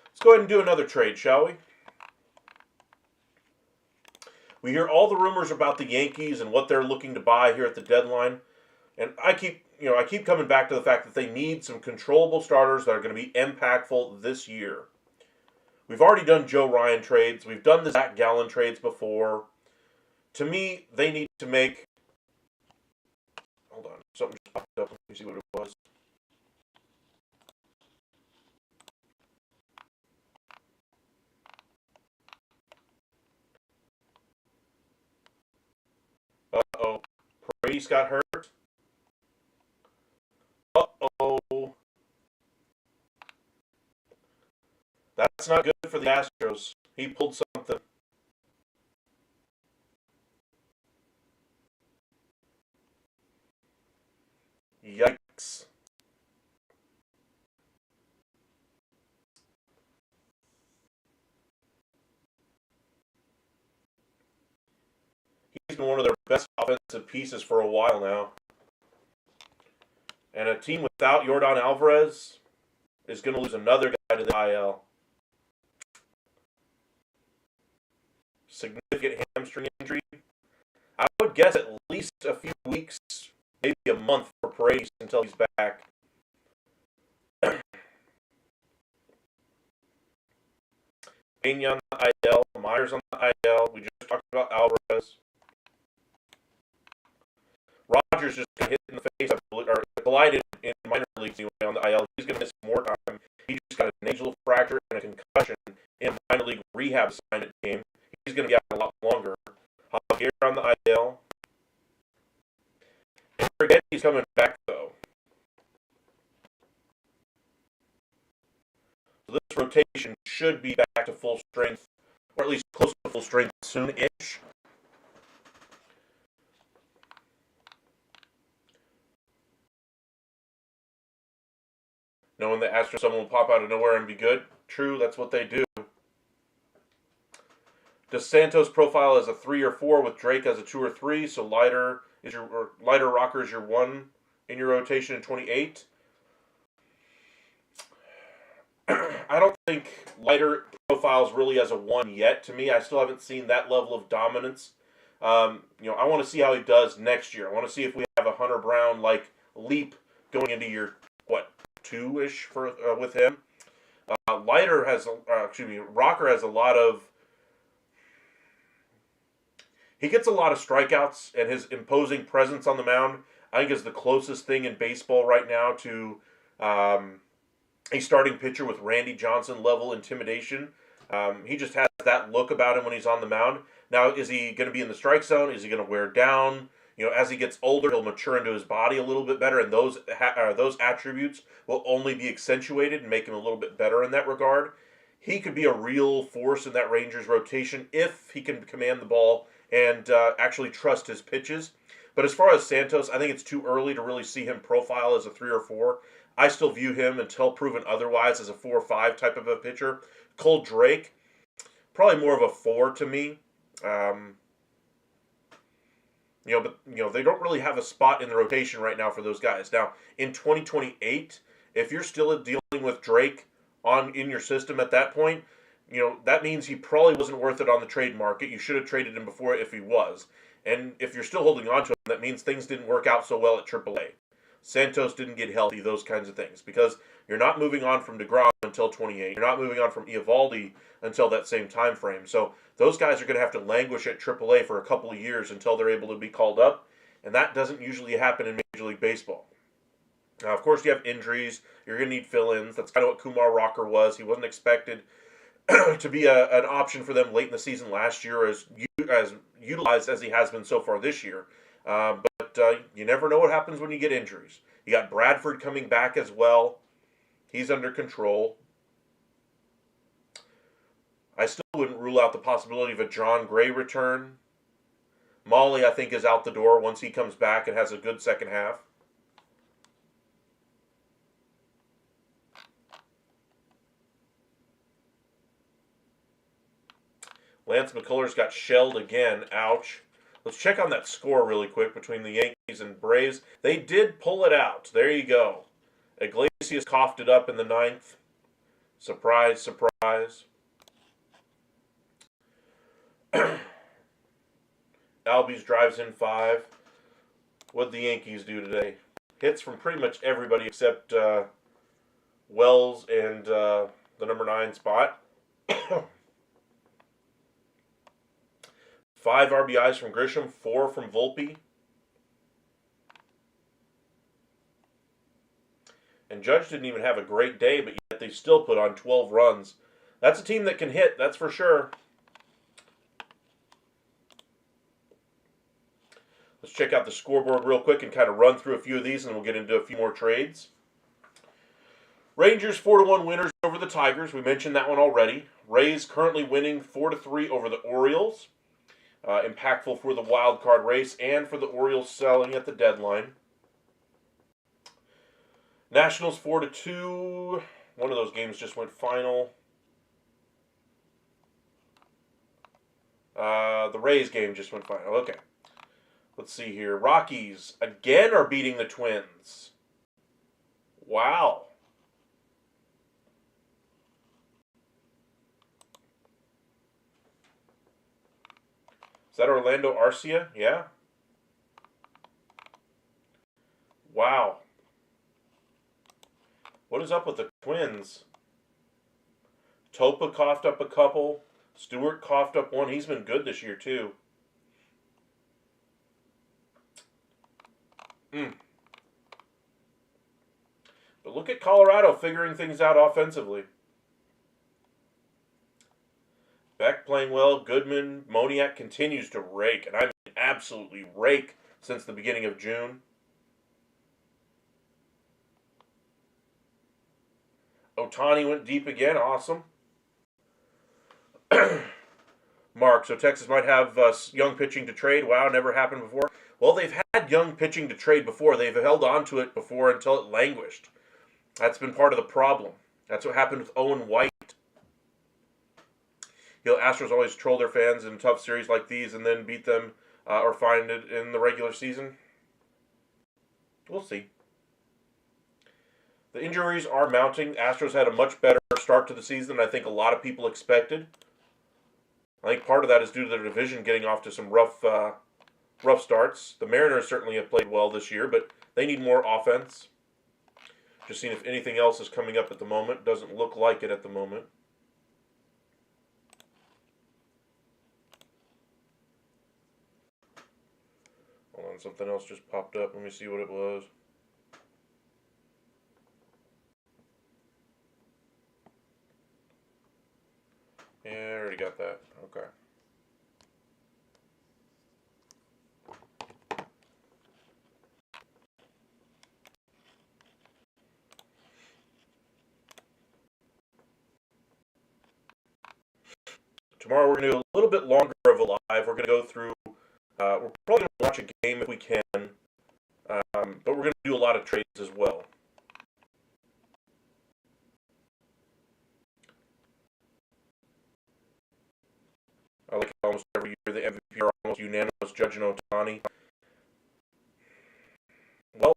Let's go ahead and do another trade, shall we? We hear all the rumors about the Yankees and what they're looking to buy here at the deadline, and I keep coming back to the fact that they need some controllable starters that are going to be impactful this year. We've already done Joe Ryan trades. We've done the Zach Gallen trades before. To me, they need to make... Hold on. Something just popped up. Let me see what it was. Uh-oh. Paredes got hurt. Uh-oh. That's not good for the Astros. He pulled something. Yikes. He's been one of their best offensive pieces for a while now. And a team without Yordan Alvarez is going to lose another guy to the IL. Significant hamstring injury. I would guess at least a few weeks, maybe a month for Paredes until he's back. Pena on the IL, Myers on the IL. We just talked about Alvarez. Rogers just got hit in the face, or collided in minor leagues anyway on the IL. He's going to miss more time. He just got an ACL fracture and a concussion in a minor league rehab assignment game. He's going to be out a lot longer. Javier on the IL. And forget he's coming back, though. So this rotation should be back to full strength, or at least close to full strength soon-ish. Knowing that Astros, someone will pop out of nowhere and be good. True, that's what they do. Does Santos profile as a 3 or 4 with Drake as a 2 or 3? So lighter rocker is your 1 in your rotation in 28. I I don't think Leiter profiles really as a 1 yet to me. I still haven't seen that level of dominance. I want to see how he does next year. I want to see if we have a Hunter Brown-like leap going into year, 2-ish for with him. Rocker has a lot of. He gets a lot of strikeouts, and his imposing presence on the mound, I think, is the closest thing in baseball right now to a starting pitcher with Randy Johnson level intimidation. He just has that look about him when he's on the mound. Now, is he going to be in the strike zone? Is he going to wear down? As he gets older, he'll mature into his body a little bit better, and those attributes will only be accentuated and make him a little bit better in that regard. He could be a real force in that Rangers rotation if he can command the ball and actually trust his pitches. But as far as Santos, I think it's too early to really see him profile as a 3 or 4. I still view him, until proven otherwise, as a 4 or 5 type of a pitcher. Cole Drake, probably more of a 4 to me. They don't really have a spot in the rotation right now for those guys. Now, in 2028, if you're still dealing with Drake in your system at that point, that means he probably wasn't worth it on the trade market. You should have traded him before if he was. And if you're still holding on to him, that means things didn't work out so well at AAA. Santos didn't get healthy, those kinds of things. Because you're not moving on from DeGrom until 28. You're not moving on from Eovaldi until that same time frame. So those guys are going to have to languish at AAA for a couple of years until they're able to be called up. And that doesn't usually happen in Major League Baseball. Now, of course, you have injuries. You're going to need fill-ins. That's kind of what Kumar Rocker was. He wasn't expected to be an option for them late in the season last year, as utilized as he has been so far this year. But you never know what happens when you get injuries. You got Bradford coming back as well. He's under control. I still wouldn't rule out the possibility of a John Gray return. Molly, I think, is out the door once he comes back and has a good second half. Lance McCullers got shelled again. Ouch. Let's check on that score really quick between the Yankees and Braves. They did pull it out. There you go. Iglesias coughed it up in the 9th. Surprise, surprise. Albies drives in 5. What'd the Yankees do today? Hits from pretty much everybody except Wells and the number 9 spot. 5 RBIs from Grisham, 4 from Volpe. And Judge didn't even have a great day, but yet they still put on 12 runs. That's a team that can hit, that's for sure. Let's check out the scoreboard real quick and kind of run through a few of these, and we'll get into a few more trades. Rangers 4-1 winners over the Tigers. We mentioned that one already. Rays currently winning 4-3 over the Orioles. Impactful for the wild card race and for the Orioles selling at the deadline. Nationals 4-2. One of those games just went final. The Rays game just went final. Okay. Let's see here. Rockies again are beating the Twins. Wow. Is that Orlando Arcia? Yeah. Wow. What is up with the Twins? Topa coughed up a couple. Stewart coughed up one. He's been good this year, too. But look at Colorado figuring things out offensively. Beck playing well. Goodman, Moniak continues to rake, and I mean absolutely rake since the beginning of June. Ohtani went deep again. Awesome. Mark, so Texas might have young pitching to trade. Wow, never happened before. Well, they've had young pitching to trade before. They've held on to it before until it languished. That's been part of the problem. That's what happened with Owen White. Astros always troll their fans in tough series like these and then beat them or find it in the regular season. We'll see. The injuries are mounting. Astros had a much better start to the season than I think a lot of people expected. I think part of that is due to their division getting off to some rough starts. The Mariners certainly have played well this year, but they need more offense. Just seeing if anything else is coming up at the moment. Doesn't look like it at the moment. Hold on, something else just popped up. Let me see what it was. Yeah, I already got that. Okay. Tomorrow we're going to do a little bit longer of a live. We're going to go through, we're probably going to watch a game if we can, but we're going to do a lot of trades as well. I like how almost every year the MVP are almost unanimous judging Ohtani. Well,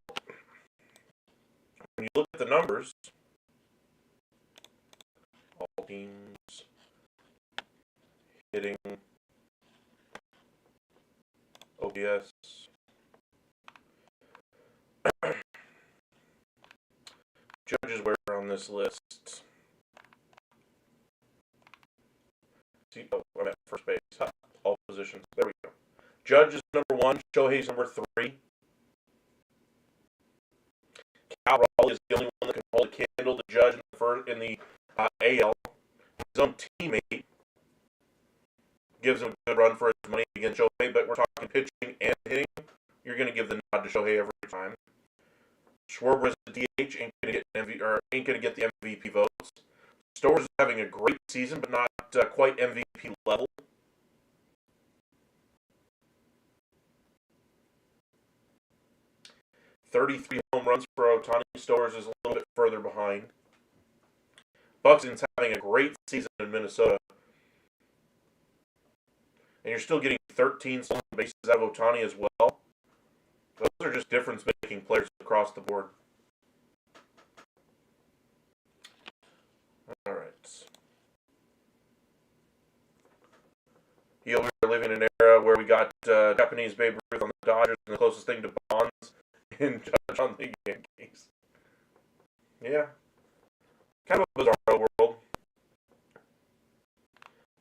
when you look at the numbers, all teams hitting OPS. Judges where on this list. See, oh, I'm at first base. All positions. There we go. Judge is number 1. Shohei's number 3. Cal Raleigh is the only one that can hold a candle to Judge in the AL. His own teammate gives him a good run for his money against Shohei, but we're talking pitching and hitting. You're going to give the nod to Shohei every time. Schwarber is a DH, ain't going to get the MVP votes. Stowers is having a great season, but not quite MVP level. .33 home runs for Ohtani. Stowers is a little bit further behind. Buxton's having a great season in Minnesota. And you're still getting 13 stolen bases out of Ohtani as well. Those are just difference-making players across the board. All right. We're living in an era where we got Japanese Babe Ruth on the Dodgers and the closest thing to Bonds in Judge on the Yankees. Yeah. Kind of a bizarre world.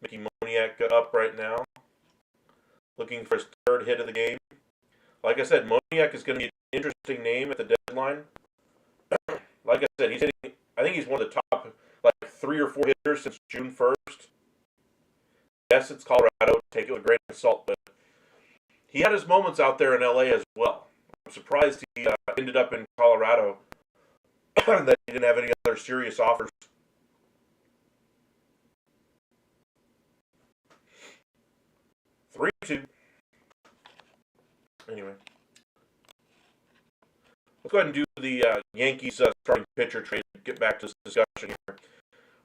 Mickey Moniak up right now. Looking for his 3rd hit of the game. Like I said, Moniak is going to be an interesting name at the deadline. Like I said, I think he's one of the top 3 or 4 hitters since June 1st. Yes, it's Colorado. Take it with a grain of salt, but he had his moments out there in LA as well. I'm surprised he ended up in Colorado that he didn't have any other serious offers. Three-two. Anyway, let's go ahead and do the Yankees starting pitcher trade. Get back to this discussion here.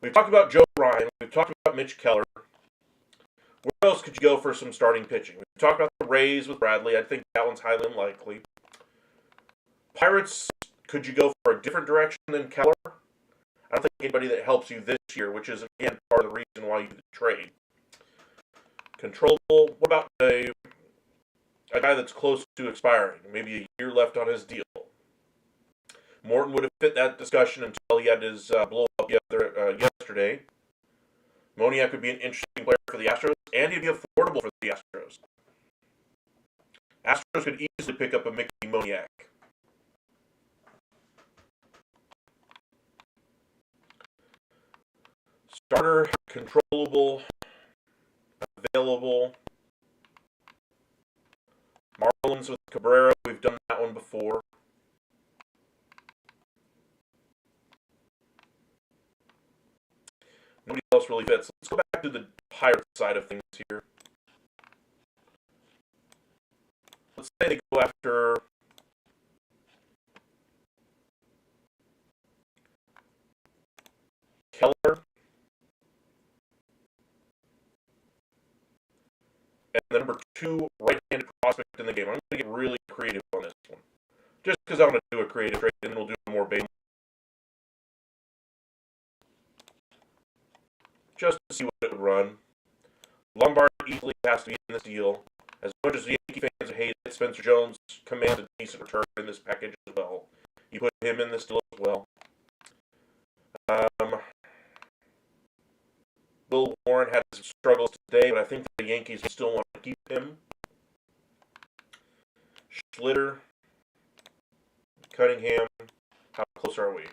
We've talked about Joe Ryan. We've talked about Mitch Keller. Where else could you go for some starting pitching? We've talked about the Rays with Bradley. I think that one's highly unlikely. Pirates, could you go for a different direction than Keller? I don't think anybody that helps you this year, which is, again, part of the reason why you did the trade. Controllable, what about a guy that's close to expiring? Maybe a year left on his deal. Morton would have fit that discussion until he had his blow-up yesterday. Moniak would be an interesting player for the Astros, and he'd be affordable for the Astros. Astros could easily pick up a Mickey Moniak. Starter, controllable, available. Marlins with Cabrera, we've done that one before. Nobody else really fits. Let's go back to the Pirates side of things here. Let's say they go after Keller and the number 2 right-handed prospect in the game. I'm going to get really creative on this one. Just because I want to do a creative trade, and then we'll do more baseball. just to see what it would run. Lombard easily has to be in this deal. As much as the Yankee fans hate it, Spencer Jones commands a decent return in this package as well. You put him in this deal as well. Will Warren had some struggles today, but I think the Yankees still want to keep him. Schlitter, Cunningham, how close are we?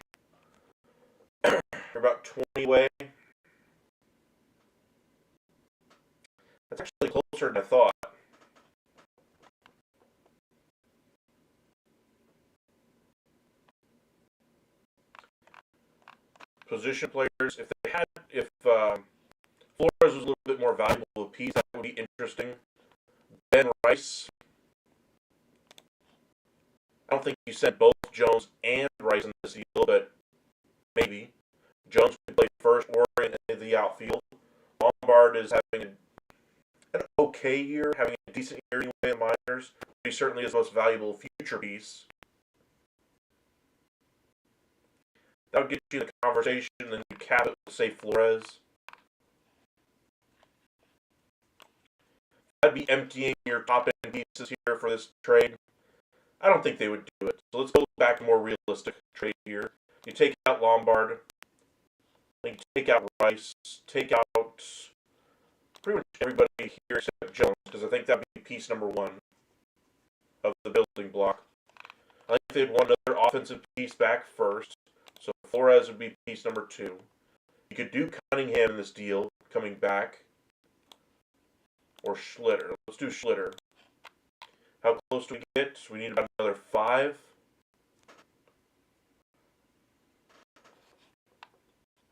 We're about 20 away. That's actually closer than I thought. Position players, if Flores was a little bit more valuable a piece, that would be interesting. Ben Rice. I don't think you sent both Jones and Rice in this deal, but maybe. Jones could play first or in the outfield. Lombard is having an okay year, having a decent year anyway in the minors. He certainly is the most valuable future piece. That would get you in the conversation, and then you cap it with, say, Flores. That'd be emptying your top-end pieces here for this trade. I don't think they would do it. So let's go back to a more realistic trade here. You take out Lombard. You take out Rice. Take out pretty much everybody here except Jones, because I think that'd be piece number one of the building block. I think they'd want another offensive piece back first. So Flores would be piece number two. You could do Cunningham in this deal, coming back. Or Schlitter. Let's do Schlitter. How close do we get? We need about another 5.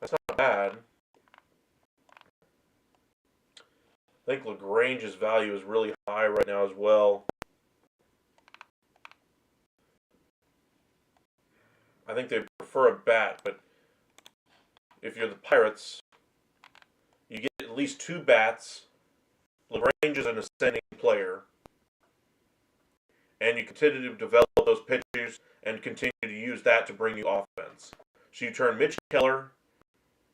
That's not bad. I think LaGrange's value is really high right now as well. I think they prefer a bat, but if you're the Pirates, you get at least 2 bats. LaGrange is an ascending player. And you continue to develop those pitchers and continue to use that to bring you offense. So you turn Mitch Keller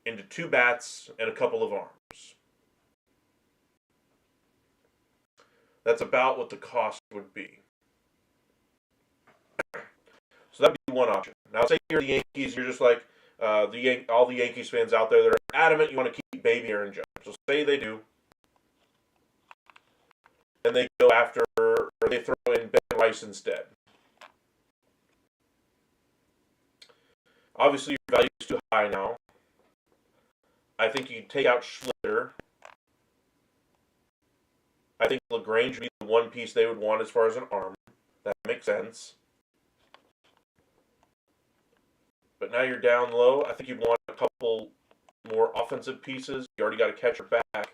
into 2 bats and a couple of arms. That's about what the cost would be. So that'd be one option. Now, say you're the Yankees, you're just like all the Yankees fans out there that are adamant you want to keep baby Aaron Judge. So say they do. And they go after, or they throw in Ben Rice instead. Obviously, your value is too high now. I think you can take out Schlitter. I think LaGrange would be the one piece they would want as far as an arm. That makes sense. But now you're down low. I think you'd want a couple more offensive pieces. You already got a catcher back.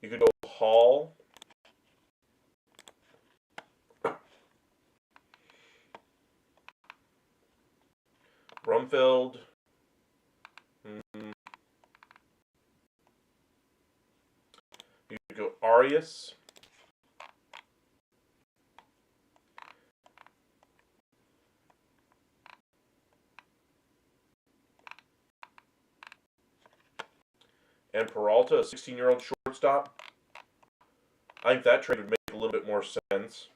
You could go Hall. Rumfeld. You could go Arias. And Peralta, a 16-year-old shortstop. I think that trade would make a little bit more sense.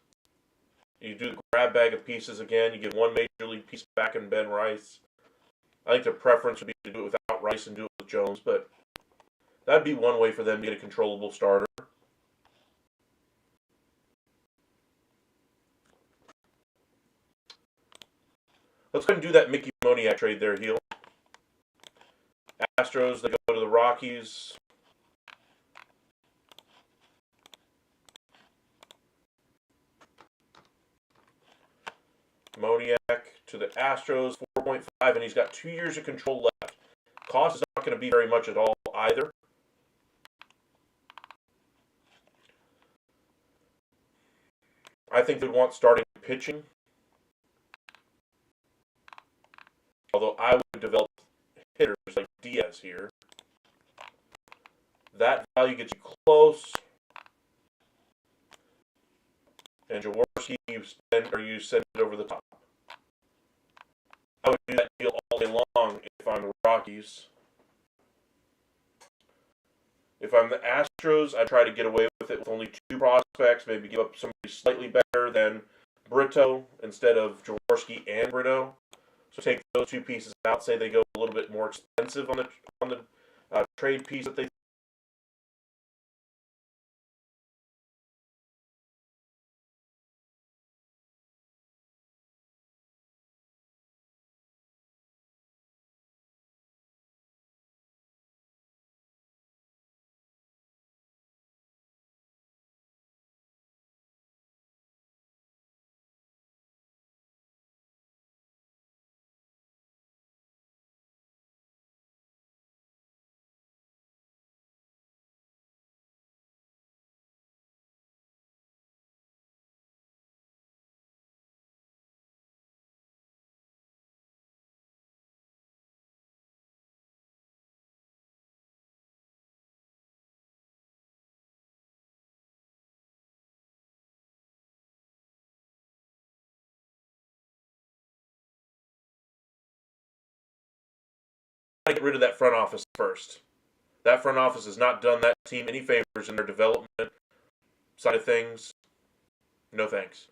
You do the grab bag of pieces again. You get one major league piece back in Ben Rice. I think their preference would be to do it without Rice and do it with Jones, but that'd be one way for them to get a controllable starter. Let's go ahead and do that Mickey Moniak trade there, Heel. Astros, they go to the Rockies. Moniak to the Astros, 4.5, and he's got 2 years of control left. Cost is not going to be very much at all either. I think they'd want starting pitching. Although I would develop hitters like Diaz here. That value gets you close. And Jaworski, you send it over the top. I would do that deal all day long if I'm the Rockies. If I'm the Astros, I try to get away with it with only two prospects, maybe give up somebody slightly better than Brito instead of Jaworski and Brito. So take those two pieces out. Say they go a little bit more expensive on the trade piece that they gotta get rid of that front office first. That front office has not done that team any favors in their development side of things. No thanks.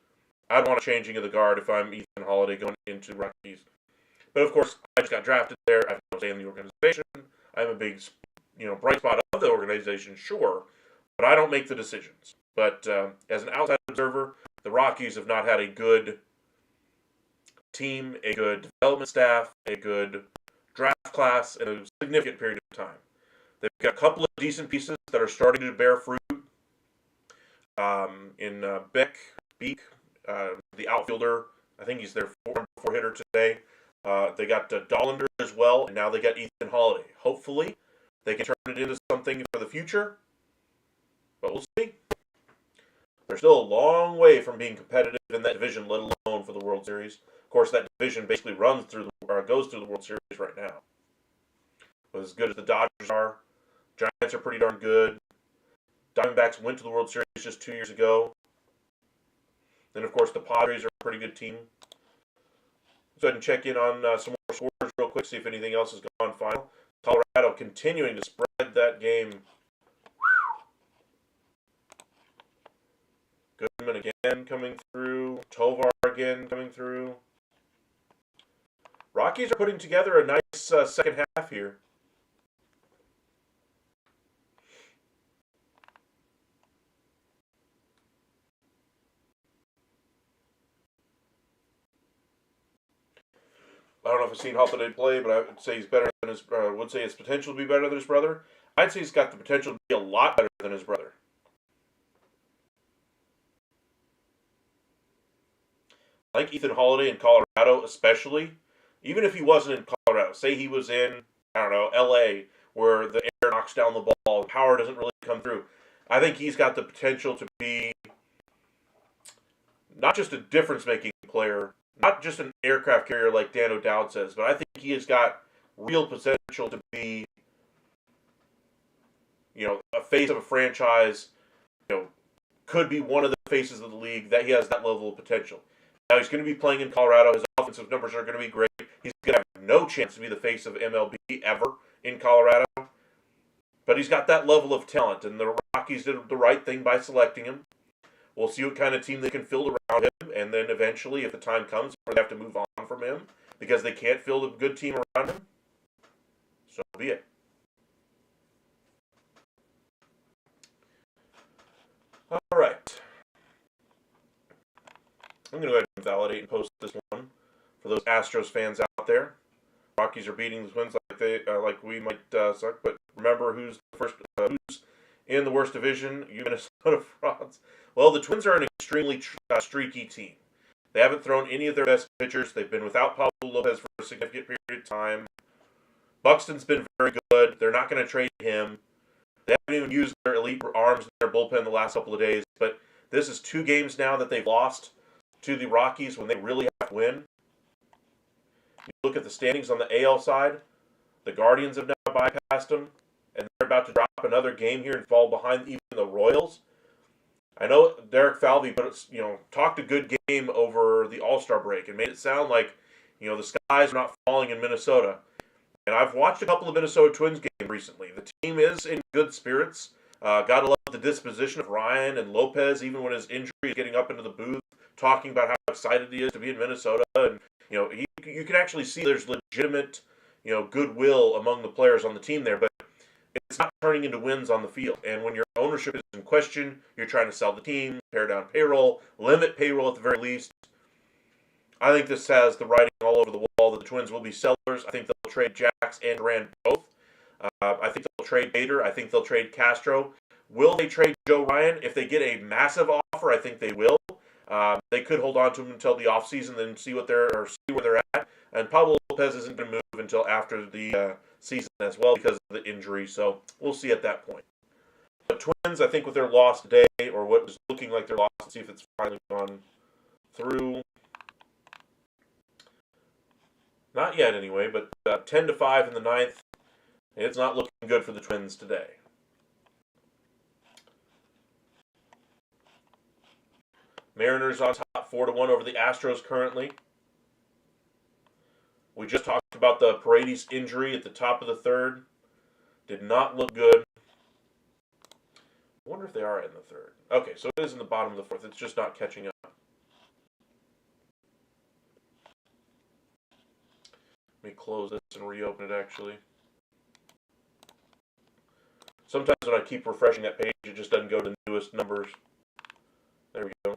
I'd want a changing of the guard if I'm Ethan Holiday going into Rockies. But of course, I just got drafted there. I have no say in the organization. I'm a big, bright spot of the organization, sure, but I don't make the decisions. But as an outside observer, the Rockies have not had a good team, a good development staff, a good draft class in a significant period of time. They've got a couple of decent pieces that are starting to bear fruit. In Beek, the outfielder, I think he's their four hitter today. They got Dollander as well, and now they got Ethan Holiday. Hopefully, they can turn it into something for the future, but we'll see. They're still a long way from being competitive in that division, let alone for the World Series. Of course, that division basically goes through the World Series right now. But as good as the Dodgers are, Giants are pretty darn good. Diamondbacks went to the World Series just 2 years ago. Then, of course, the Padres are a pretty good team. Let's go ahead and check in on some more scores real quick, see if anything else has gone final. Colorado continuing to spread that game. Goodman again coming through. Tovar again coming through. Rockies are putting together a nice second half here. I don't know if I've seen Holiday play, but I would say he's better than his. Would say his potential to be better than his brother. I'd say he's got the potential to be a lot better than his brother. I like Ethan Holiday in Colorado, especially. Even if he wasn't in Colorado, say he was in, I don't know, L.A., where the air knocks down the ball, the power doesn't really come through. I think he's got the potential to be not just a difference-making player, not just an aircraft carrier like Dan O'Dowd says, but I think he has got real potential to be, a face of a franchise, could be one of the faces of the league, that he has that level of potential. Now, he's going to be playing in Colorado. His offensive numbers are going to be great. He's going to have no chance to be the face of MLB ever in Colorado. But he's got that level of talent, and the Rockies did the right thing by selecting him. We'll see what kind of team they can field around him, and then eventually, if the time comes where they have to move on from him because they can't field a good team around him, so be it. All right. I'm going to go ahead and validate and post this one for those Astros fans out there. Rockies are beating the Twins like we might suck, but remember who's in the worst division? You Minnesota frauds. Well, the Twins are an extremely streaky team. They haven't thrown any of their best pitchers. They've been without Pablo Lopez for a significant period of time. Buxton's been very good. They're not going to trade him. They haven't even used their elite arms in their bullpen the last couple of days, but this is 2 games now that they've lost to the Rockies when they really have to win. You look at the standings on the AL side, the Guardians have now bypassed them, and they're about to drop another game here and fall behind even the Royals. I know Derek Falvey talked a good game over the All-Star break and made it sound like, the skies are not falling in Minnesota. And I've watched a couple of Minnesota Twins games recently. The team is in good spirits. Gotta love the disposition of Ryan and Lopez, even when his injury is getting up into the booth, talking about how excited he is to be in Minnesota. And, you can actually see there's legitimate, goodwill among the players on the team there. But it's not turning into wins on the field. And when your ownership is in question, you're trying to sell the team, pare down payroll, limit payroll at the very least. I think this has the writing all over the wall that the Twins will be sellers. I think they'll trade Jax and Duran both. I think they'll trade Bader. I think they'll trade Castro. Will they trade Joe Ryan? If they get a massive offer, I think they will. They could hold on to him until the offseason, then see where they're at. And Pablo Lopez isn't going to move until after the season as well because of the injury. So we'll see at that point. The Twins, I think, with their loss today, or what was looking like their loss, let's see if it's finally gone through. Not yet, anyway, but 10-5 in the ninth. It's not looking good for the Twins today. Mariners on top 4-1 over the Astros currently. We just talked about the Paredes injury at the top of the third. Did not look good. I wonder if they are in the third. Okay, so it is in the bottom of the fourth. It's just not catching up. Let me close this and reopen it, actually. Sometimes when I keep refreshing that page, it just doesn't go to the newest numbers. There we go.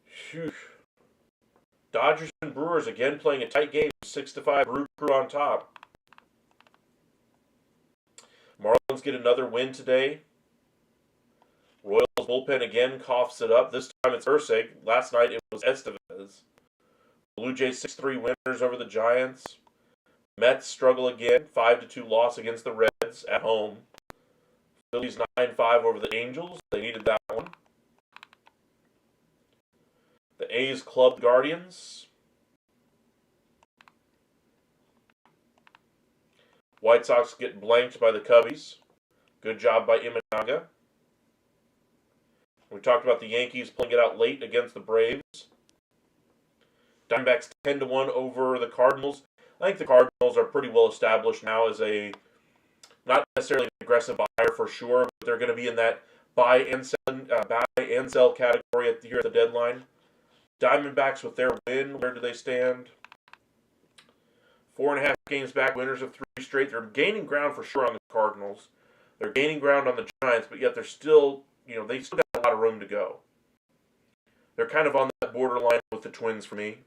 Phew. Dodgers and Brewers again playing a tight game. 6-5, Brew Crew on top. Marlins get another win today. Royals bullpen again coughs it up. This time it's Ursig. Last night it was Estevez. Blue Jays 6-3 winners over the Giants. Mets struggle again. 5-2 loss against the Reds at home. Phillies 9-5 over the Angels. They needed that one. The A's club Guardians. White Sox get blanked by the Cubbies. Good job by Imanaga. We talked about the Yankees pulling it out late against the Braves. Diamondbacks 10-1 over the Cardinals. I think the Cardinals are pretty well established now as a, not necessarily an aggressive buyer for sure, but they're going to be in that buy and sell category here at the deadline. Diamondbacks with their win, where do they stand? 4.5 games back, winners of 3 straight. They're gaining ground for sure on the Cardinals. They're gaining ground on the Giants, but yet they're still, they still got a lot of room to go. They're kind of on that borderline with the Twins for me.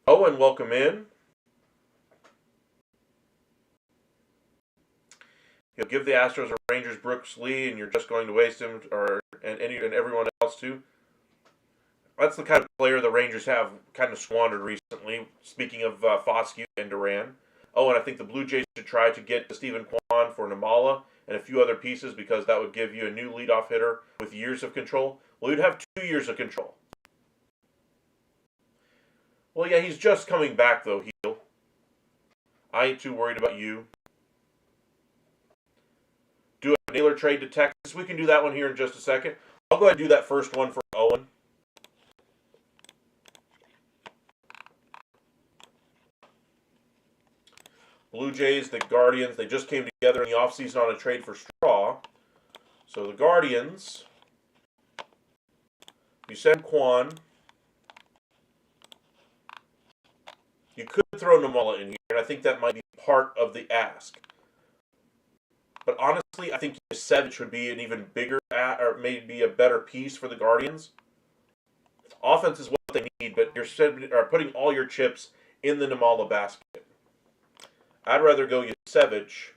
Oh, and welcome in. You'll give the Astros or Rangers Brooks Lee, and you're just going to waste him, and everyone else too. That's the kind of player the Rangers have kind of squandered recently. Speaking of Foscue and Duran. Oh, and I think the Blue Jays should try to get Stephen Kwan for Namala and a few other pieces because that would give you a new leadoff hitter with years of control. Well, you'd have 2 years of control. Well, yeah, he's just coming back, though, Heel. I ain't too worried about you. Do a Naylor trade to Texas. We can do that one here in just a second. I'll go ahead and do that first one for Owen. Blue Jays, the Guardians, they just came together in the offseason on a trade for Straw. So the Guardians, you send Kwan. You could throw Namala in here, and I think that might be part of the ask. But honestly, I think Yasevich would be an even bigger, or maybe a better piece for the Guardians. Offense is what they need, but you're putting all your chips in the Namala basket. I'd rather go Yasevich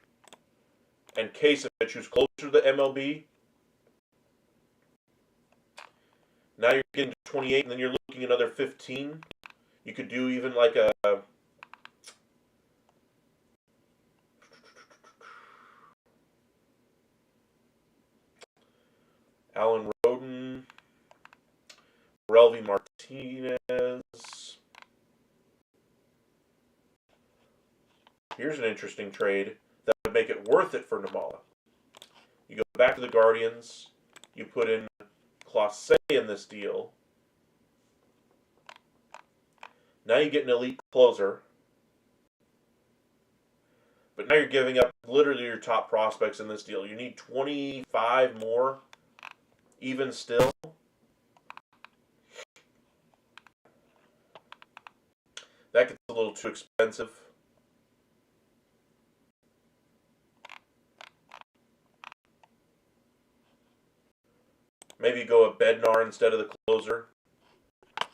and Kasevich, who's closer to the MLB. Now you're getting to 28, and then you're looking at another 15. You could do even like a Alan Roden, Relvi Martinez. Here's an interesting trade that would make it worth it for Namala. You go back to the Guardians. You put in Clase in this deal. Now you get an elite closer. But now you're giving up literally your top prospects in this deal. You need 25 more, even still. That gets a little too expensive. Maybe go a Bednar instead of the closer.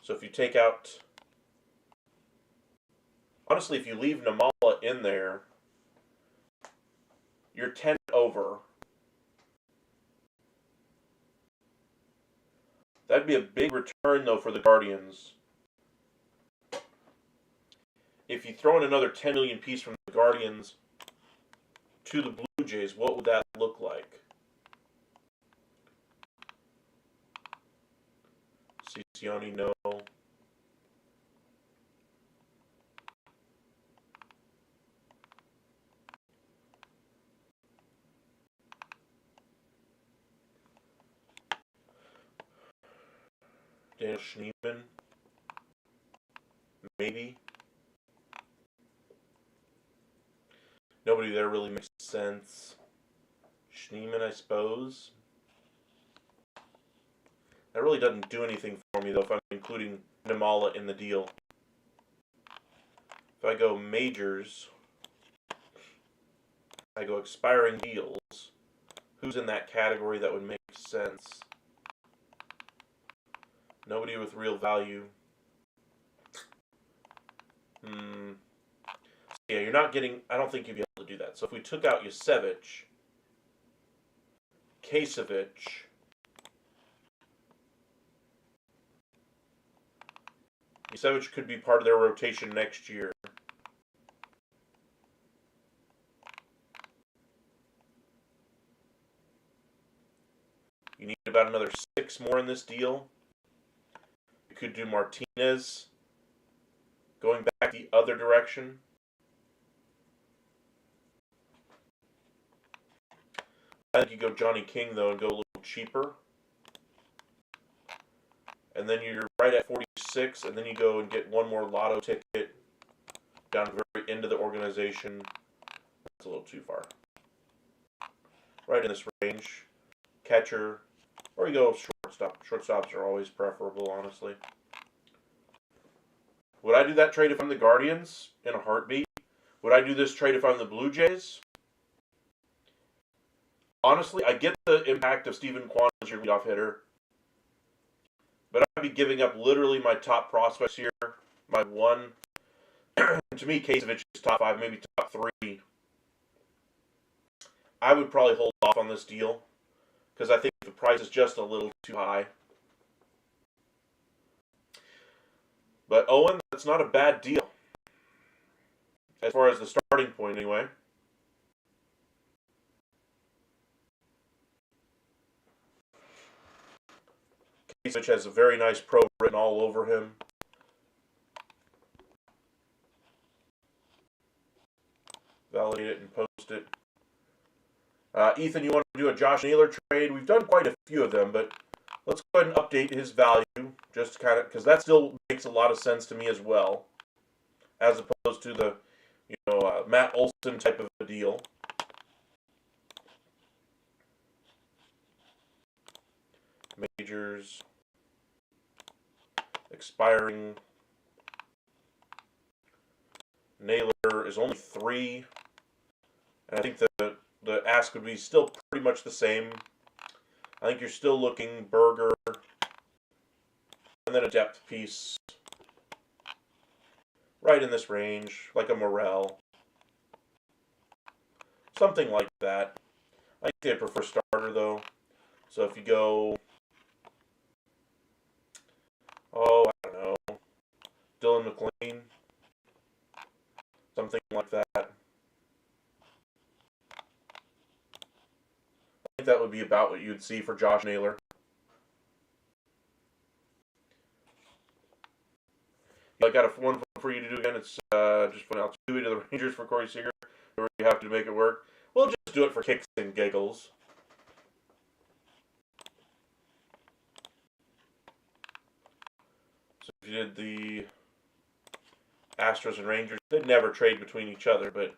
So if you take out... Honestly, if you leave Namala in there, you're 10 over. That'd be a big return, though, for the Guardians. If you throw in another 10 million piece from the Guardians to the Blue Jays, what would that look like? Ciciani, no. Daniel Schneeman, maybe. Nobody there really makes sense. Schneeman, I suppose. That really doesn't do anything for me, though, if I'm including Namala in the deal. If I go majors, I go expiring deals. Who's in that category that would make sense? Nobody with real value. Yeah, you're not getting... I don't think you'd be able to do that. So if we took out Yusevich, Kasevich, Yusevich could be part of their rotation next year. You need about another 6 more in this deal. You could do Martinez going back the other direction. I think you go Johnny King, though, and go a little cheaper. And then you're right at 46, and then you go and get one more lotto ticket down to the very end of the organization. That's a little too far. Right in this range. Catcher, or you go shortstop. Shortstops are always preferable, honestly. Would I do that trade if I'm the Guardians in a heartbeat? Would I do this trade if I'm the Blue Jays? Honestly, I get the impact of Stephen Kwan as your leadoff hitter, but I'd be giving up literally my top prospects here. My one, to me, Kasevich is top 5, maybe top 3. I would probably hold off on this deal because I think the price is just a little too high. But Owen, that's not a bad deal. As far as the starting point, anyway. Kasich has a very nice pro written all over him. Validate it and post it. Ethan, you want to do a Josh Naylor trade? We've done quite a few of them, but let's go ahead and update his value, just kind of, because that still makes a lot of sense to me as well, as opposed to the, Matt Olson type of a deal. Majors, expiring. Naylor is only 3, and I think the ask would be still pretty much the same. I think you're still looking Berger, and then a depth piece right in this range, like a Morel. Something like that. I think I'd prefer starter, though. So if you go, I don't know, Dylan McLean, something like that. I think that would be about what you'd see for Josh Naylor. I got a one for you to do again. It's just putting out 2 to the Rangers for Corey Seager. Where you have to make it work. We'll just do it for kicks and giggles. So if you did the Astros and Rangers, they'd never trade between each other, but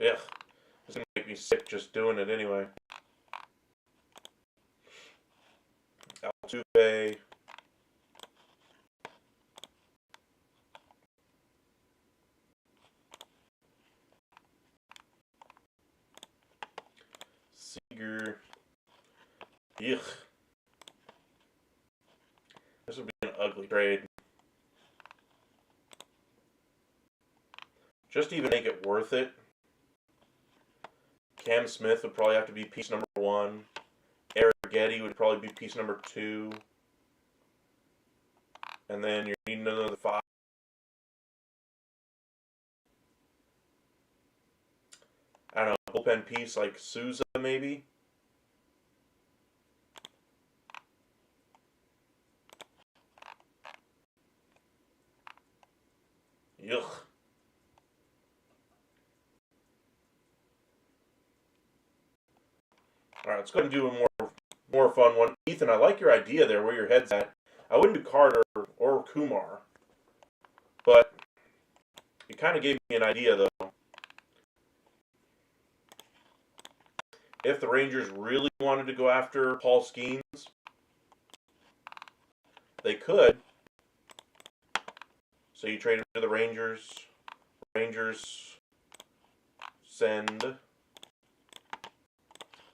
ugh, it's gonna make me sick just doing it anyway. Altuve, Seager, ugh. This would be an ugly trade. Just to even make it worth it, Cam Smith would probably have to be piece number 1. Getty would probably be piece number 2. And then you're needing another 5. I don't know, bullpen piece like Souza maybe. Yuck. All right, let's go ahead and do a more fun one. Ethan, I like your idea there, where your head's at. I wouldn't do Carter or Kumar, but you kind of gave me an idea, though. If the Rangers really wanted to go after Paul Skeens, they could. So you trade him to the Rangers. Rangers send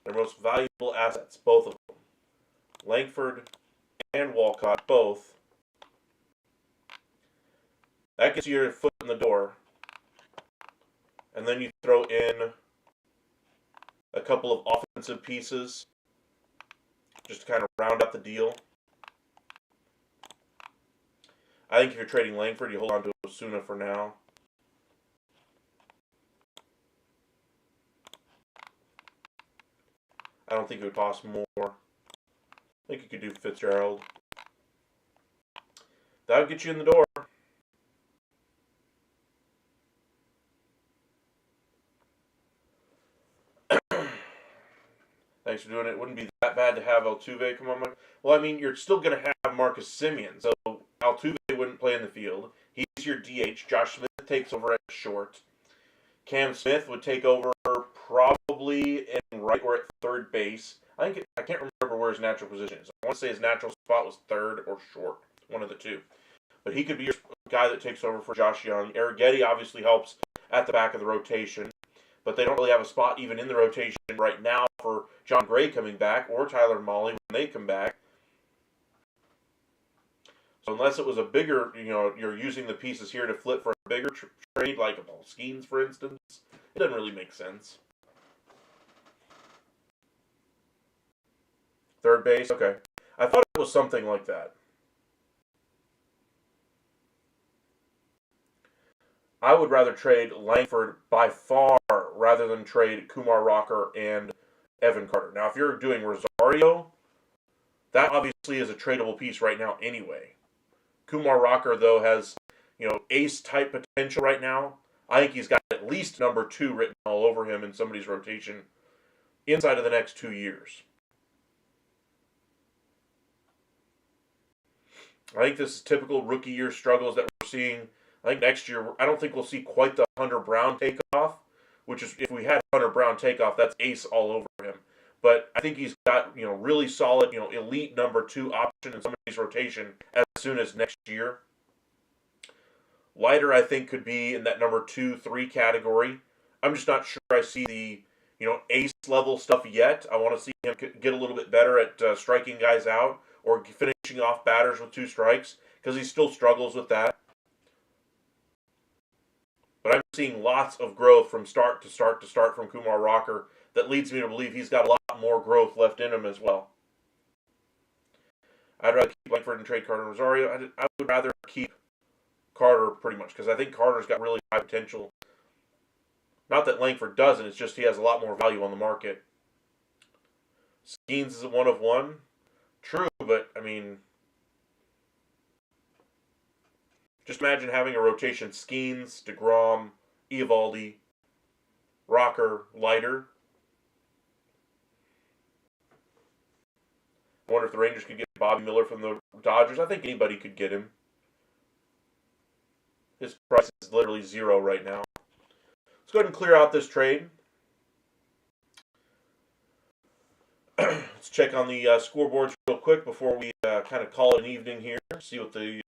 their most valuable assets, both of them. Langford and Walcott, both. That gets you your foot in the door. And then you throw in a couple of offensive pieces just to kind of round out the deal. I think if you're trading Langford, you hold on to Osuna for now. I don't think it would cost more. I think you could do Fitzgerald. That would get you in the door. Thanks for doing it. It wouldn't be that bad to have Altuve come on. Well, I mean, you're still going to have Marcus Semien, so Altuve wouldn't play in the field. He's your DH. Josh Smith takes over at short. Cam Smith would take over probably in right or at third base. I can't remember where his natural position is. I want to say his natural spot was third or short, one of the two. But he could be your guy that takes over for Josh Young. Getty obviously helps at the back of the rotation, but they don't really have a spot even in the rotation right now for John Gray coming back or Tyler Mahle when they come back. So unless it was a bigger, you're using the pieces here to flip for a bigger trade, like a Paul Skeens, for instance, it doesn't really make sense. Third base, okay. I thought it was something like that. I would rather trade Langford by far rather than trade Kumar Rocker and Evan Carter. Now, if you're doing Rosario, that obviously is a tradable piece right now anyway. Kumar Rocker, though, has, ace-type potential right now. I think he's got at least number 2 written all over him in somebody's rotation inside of the next 2 years. I think this is typical rookie year struggles that we're seeing. I think next year, I don't think we'll see quite the Hunter Brown takeoff, which is, if we had Hunter Brown takeoff, that's ace all over him. But I think he's got, really solid, elite number 2 option in somebody's rotation as soon as next year. Leiter, I think, could be in that number 2, 3 category. I'm just not sure I see the, ace level stuff yet. I want to see him get a little bit better at striking guys out or finishing off batters with 2 strikes, because he still struggles with that. But I'm seeing lots of growth from start to start from Kumar Rocker that leads me to believe he's got a lot more growth left in him as well. I'd rather keep Langford and trade Carter and Rosario. I would rather keep Carter pretty much, because I think Carter's got really high potential. Not that Langford doesn't, it's just he has a lot more value on the market. Skeens is a 1 of 1. True, but, just imagine having a rotation: Skeens, DeGrom, Eovaldi, Rocker, Leiter. I wonder if the Rangers could get Bobby Miller from the Dodgers. I think anybody could get him. His price is literally 0 right now. Let's go ahead and clear out this trade. Let's check on the scoreboards real quick before we kind of call it an evening here. See what the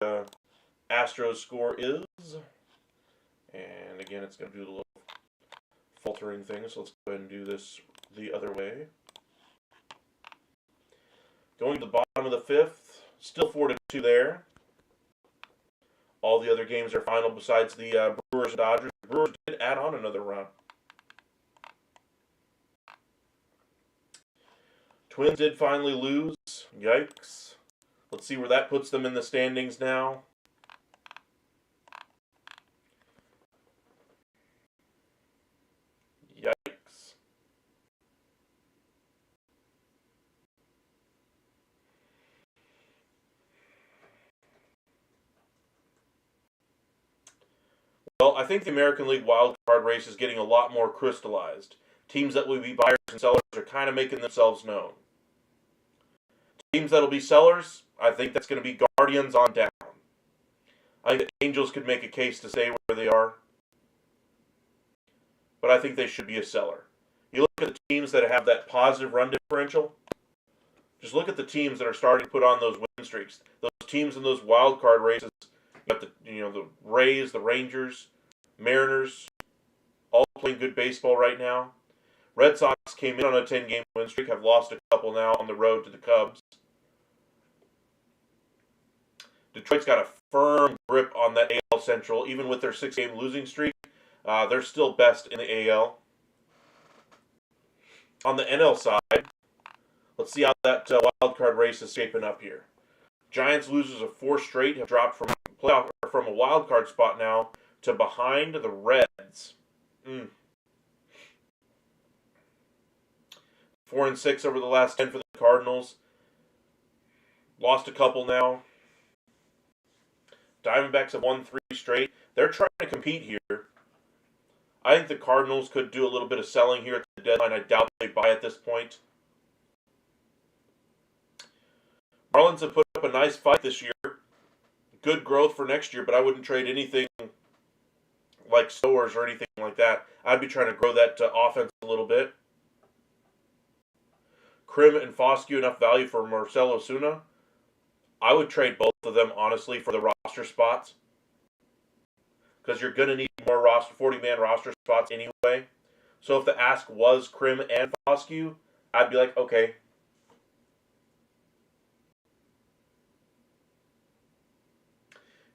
Astros score is. And again, it's going to do the little faltering thing, so let's go ahead and do this the other way. Going to the bottom of the 5th, still 4-2 there. All the other games are final besides the Brewers and Dodgers. The Brewers did add on another run. Twins did finally lose. Yikes. Let's see where that puts them in the standings now. Yikes. Well, I think the American League wildcard race is getting a lot more crystallized. Teams that will be buyers and sellers are kind of making themselves known. Teams that will be sellers, I think that's going to be Guardians on down. I think the Angels could make a case to stay where they are, but I think they should be a seller. You look at the teams that have that positive run differential, just look at the teams that are starting to put on those win streaks. Those teams in those wild card races, you got the Rays, the Rangers, Mariners, all playing good baseball right now. Red Sox came in on a 10-game win streak, have lost a couple now on the road to the Cubs. Detroit's got a firm grip on that AL Central, even with their 6-game losing streak. They're still best in the AL. On the NL side, let's see how that wild card race is shaping up here. Giants losers of 4 straight have dropped from a wild card spot now to behind the Reds. 4-6 over the last 10 for the Cardinals. Lost a couple now. Diamondbacks have won 3 straight. They're trying to compete here. I think the Cardinals could do a little bit of selling here at the deadline. I doubt they buy at this point. Marlins have put up a nice fight this year. Good growth for next year, but I wouldn't trade anything like Stowers or anything like that. I'd be trying to grow that offense a little bit. Krim and Foscue enough value for Marcell Ozuna. I would trade both of them, honestly, for the roster spots. Because you're going to need more 40-man roster spots anyway. So if the ask was Krim and Foscue, I'd be like, okay.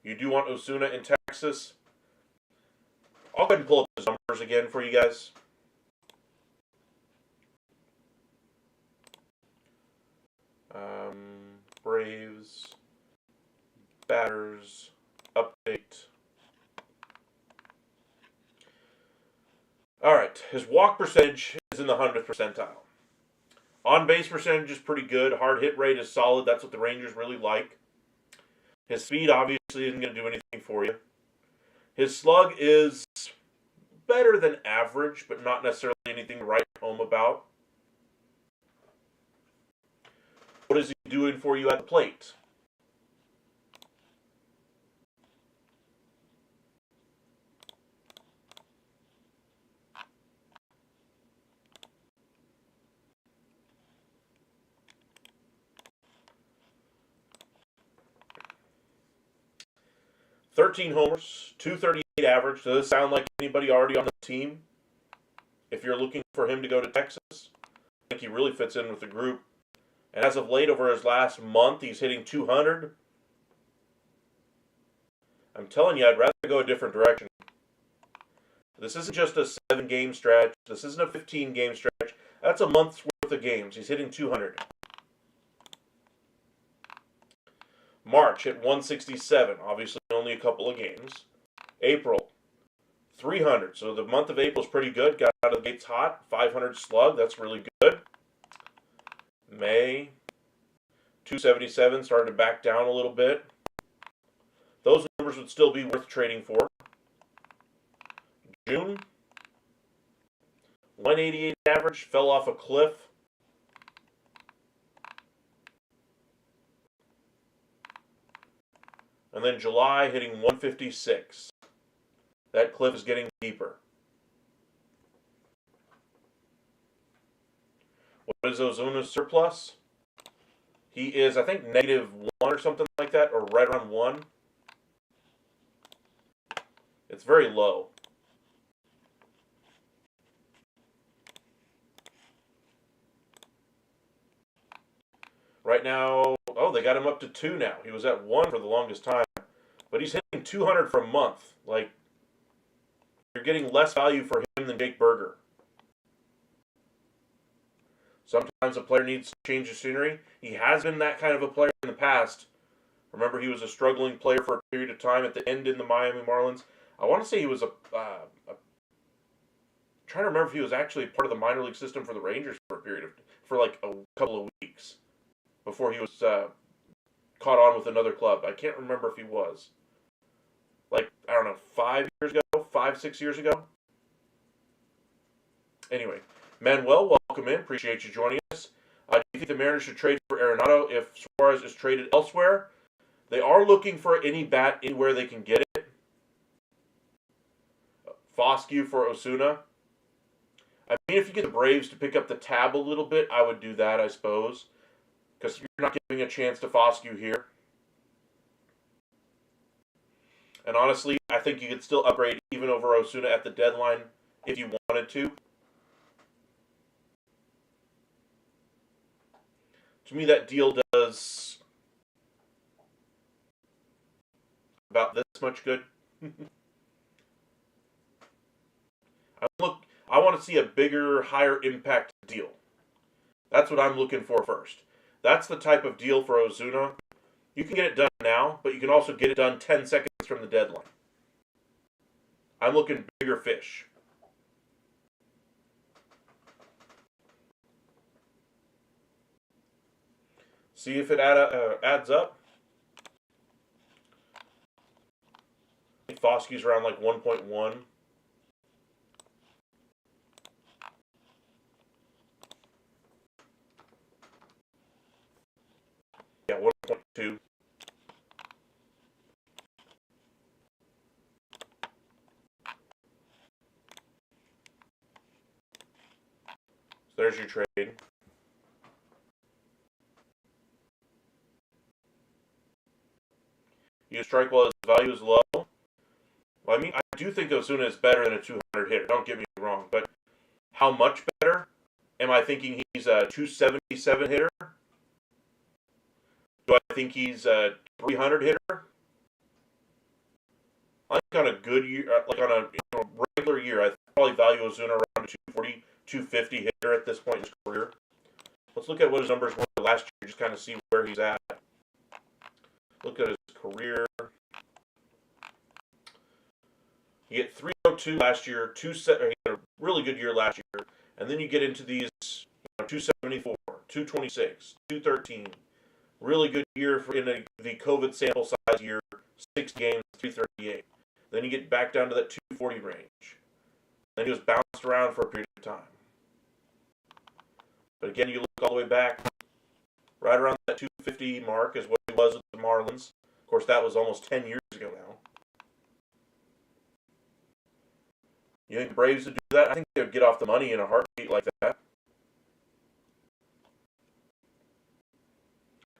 You do want Ozuna in Texas. I'll go ahead and pull up those numbers again for you guys. Braves, batters, update. All right, his walk percentage is in the 100th percentile. On-base percentage is pretty good. Hard hit rate is solid. That's what the Rangers really like. His speed obviously isn't going to do anything for you. His slug is better than average, but not necessarily anything to write home about. What is he doing for you at the plate? $13 homers, .238 average. Does this sound like anybody already on the team? If you're looking for him to go to Texas, I think he really fits in with the group. And as of late, over his last month, he's hitting 200. I'm telling you, I'd rather go a different direction. This isn't just a 7-game stretch. This isn't a 15-game stretch. That's a month's worth of games. He's hitting 200. March hit 167. Obviously, only a couple of games. April, 300. So the month of April is pretty good. Got out of the gates hot. 500 slug. That's really good. May, 277, started to back down a little bit. Those numbers would still be worth trading for. June, 188 average, fell off a cliff. And then July hitting 156. That cliff is getting deeper. What is Ozuna's surplus? He is, I think, -1 or something like that, or right around 1. It's very low. Right now, oh, they got him up to 2 now. He was at 1 for the longest time. But he's hitting 200 for a month. Like, you're getting less value for him than Jake Berger. Sometimes a player needs to change the scenery. He has been that kind of a player in the past. Remember, he was a struggling player for a period of time at the end in the Miami Marlins. I want to say he was trying to remember if he was actually part of the minor league system for the Rangers for like a couple of weeks before he was caught on with another club. I can't remember if he was. Like, I don't know, 6 years ago. Anyway, Manuel, welcome in. Appreciate you joining us. Do you think the Mariners should trade for Arenado if Suarez is traded elsewhere? They are looking for any bat anywhere they can get it. Foscue for Osuna. I mean, if you get the Braves to pick up the tab a little bit, I would do that, I suppose. Because you're not giving a chance to Foscue here. And honestly, I think you could still upgrade even over Osuna at the deadline if you wanted to. To me, that deal does about this much good. I want to see a bigger, higher impact deal. That's what I'm looking for first. That's the type of deal for Ozuna. You can get it done now, but you can also get it done 10 seconds from the deadline. I'm looking bigger fish. See if it adds up. I think Foscue's around like 1.1. Yeah, 1.2. So there's your trade. You strike while his value is low. Well, I mean, I do think Ozuna is better than a 200 hitter. Don't get me wrong, but how much better? Am I thinking he's a 277 hitter? Do I think he's a 300 hitter? I think on a good year, like on a regular year, I probably value Ozuna around a 240, 250 hitter at this point in his career. Let's look at what his numbers were last year, just kind of see where he's at. Look at his career. You get 302 last year, he had a really good year last year, and then you get into these 274, 226, 213. Really good year in the COVID sample size year, 6 games, 338. Then you get back down to that 240 range. Then he was bounced around for a period of time. But again, you look all the way back, right around that 250 mark is what he was with the Marlins. Of course, that was almost 10 years ago now. You think the Braves would do that? I think they would get off the money in a heartbeat like that.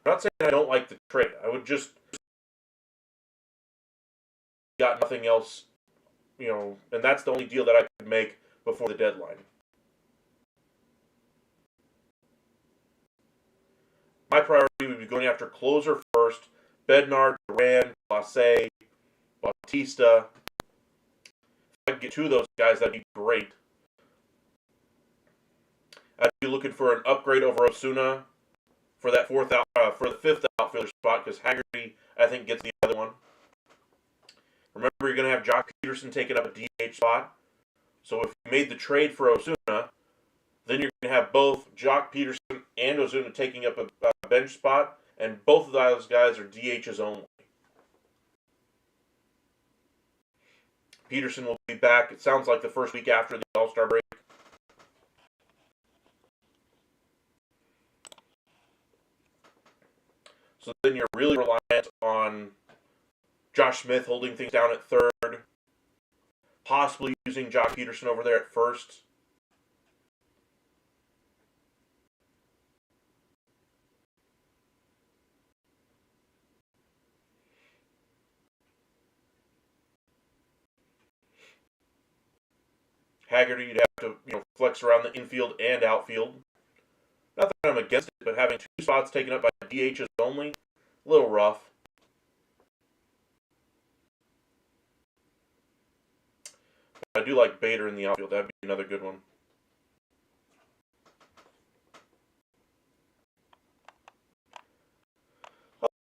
I'm not saying I don't like the trade. I would just got nothing else, and that's the only deal that I could make before the deadline. My priority would be going after closer first. Bednar, Duran, Blasé, Bautista. If I could get 2 of those guys, that'd be great. I'd be looking for an upgrade over Osuna for that for the 5th outfielder spot, because Haggerty, I think, gets the other one. Remember, you're going to have Jock Peterson taking up a DH spot. So if you made the trade for Osuna, then you're going to have both Jock Peterson and Ozuna taking up a bench spot, and both of those guys are DHs only. Peterson will be back, it sounds like, the first week after the All-Star break. So then you're really reliant on Josh Smith holding things down at third. possibly using Jock Peterson over there at first. Haggerty, you'd have to flex around the infield and outfield. Not that I'm against it, but having 2 spots taken up by DHs only, a little rough. But I do like Bader in the outfield. That'd be another good one.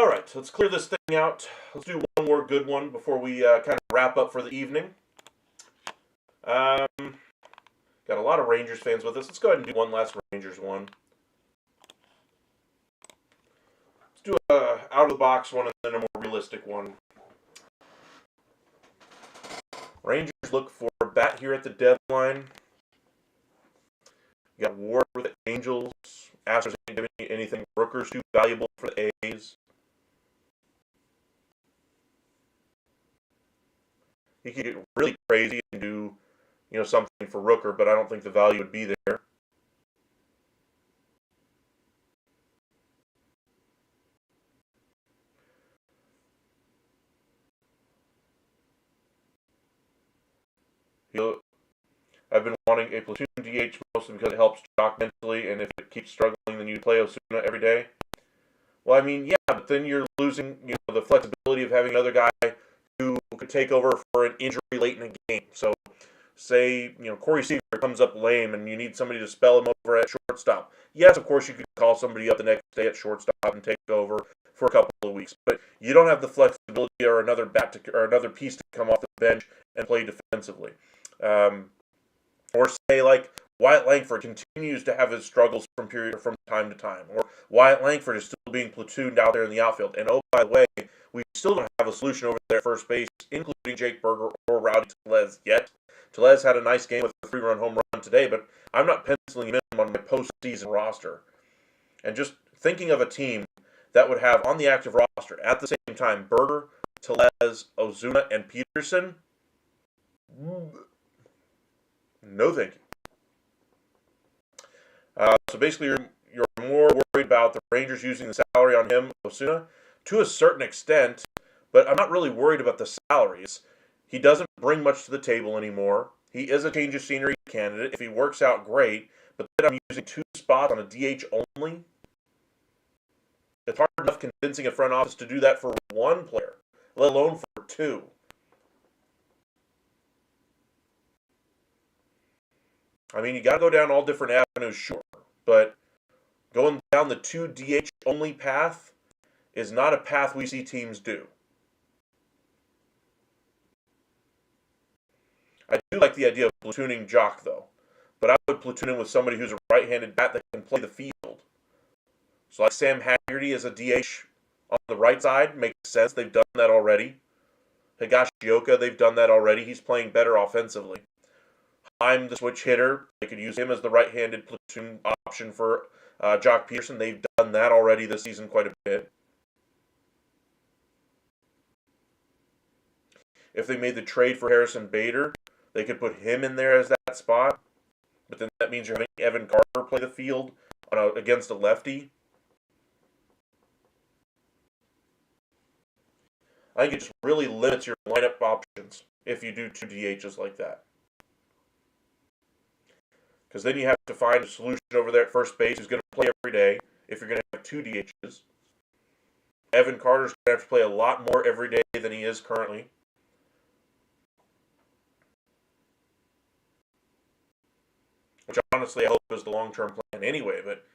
All right, let's clear this thing out. Let's do one more good one before we kind of wrap up for the evening. Got a lot of Rangers fans with us. Let's go ahead and do one last Rangers one. Let's do a out-of-the-box one and then a more realistic one. Rangers look for a bat here at the deadline. You got Ward with the Angels. Astros ain't giving you anything. Rooker's too valuable for the A's. He could get really crazy and do, something for Rooker, but I don't think the value would be there. I've been wanting a platoon DH mostly because it helps Jock mentally, and if it keeps struggling, then you play Osuna every day. Well, I mean, yeah, but then you're losing, the flexibility of having another guy who could take over for an injury late in a game. So, say, Corey Seager comes up lame and you need somebody to spell him over at shortstop. Yes, of course, you could call somebody up the next day at shortstop and take over for a couple of weeks. But you don't have the flexibility or another another piece to come off the bench and play defensively. Or say, like, Wyatt Langford continues to have his struggles from time to time. Or Wyatt Langford is still being platooned out there in the outfield. And, oh, by the way, we still don't have a solution over there at first base, including Jake Berger or Rowdy Tellez yet. Tellez had a nice game with a 3-run home run today, but I'm not penciling him in on my postseason roster. And just thinking of a team that would have on the active roster at the same time Berger, Tellez, Ozuna, and Peterson, no thank you. So basically, you're more worried about the Rangers using the salary on him, Osuna, to a certain extent, but I'm not really worried about the salaries. He doesn't bring much to the table anymore. He is a change of scenery candidate. If he works out, great, but then I'm using 2 spots on a DH only. It's hard enough convincing a front office to do that for 1 player, let alone for 2. I mean, you got to go down all different avenues, sure, but going down the 2 DH only path is not a path we see teams do. I do like the idea of platooning Jock, though, but I would platoon him with somebody who's a right-handed bat that can play the field. So like Sam Haggerty as a DH on the right side makes sense. They've done that already. Higashioka, they've done that already. He's playing better offensively. I'm the switch hitter. They could use him as the right-handed platoon option for Jock Peterson. They've done that already this season quite a bit. If they made the trade for Harrison Bader, they could put him in there as that spot. But then that means you're having Evan Carter play the field against a lefty. I think it just really limits your lineup options if you do 2 DHs like that. Because then you have to find a solution over there at first base who's going to play every day if you're going to have 2 DHs. Evan Carter's going to have to play a lot more every day than he is currently. Which honestly I hope is the long-term plan anyway, but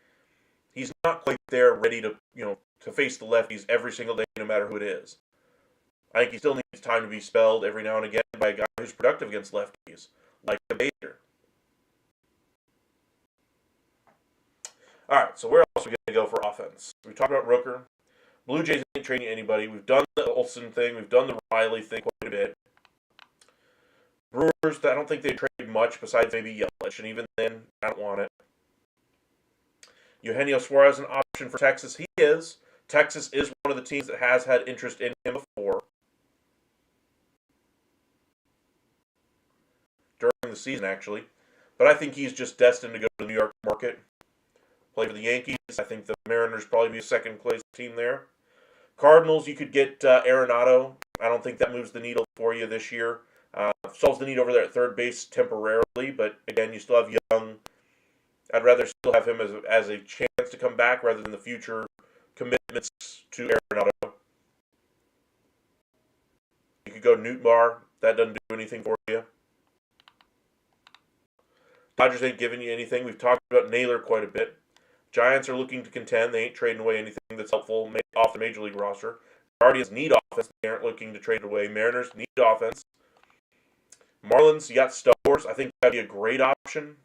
he's not quite there ready to, to face the lefties every single day no matter who it is. I think he still needs time to be spelled every now and again by a guy who's productive against lefties, like a Bader. All right, so where else are we going to go for offense? We talked about Rooker. Blue Jays ain't trading anybody. We've done the Olsen thing. We've done the Riley thing quite a bit. Brewers, I don't think they trade much besides maybe Yelich, and even then, I don't want it. Eugenio Suarez, an option for Texas. He is. Texas is one of the teams that has had interest in him before. season, actually. But I think he's just destined to go to the New York market, play for the Yankees. I think the Mariners probably be a second-place team there. Cardinals, you could get Arenado. I don't think that moves the needle for you this year. Solves the need over there at third base temporarily, but again, you still have Young. I'd rather still have him as a chance to come back rather than the future commitments to Arenado. You could go Newtbar. That doesn't do anything for you. Dodgers ain't giving you anything. We've talked about Naylor quite a bit. Giants are looking to contend. They ain't trading away anything that's helpful off the Major League roster. Guardians need offense. They aren't looking to trade away. Mariners need offense. Marlins, you got Stowers. I think that'd be a great option.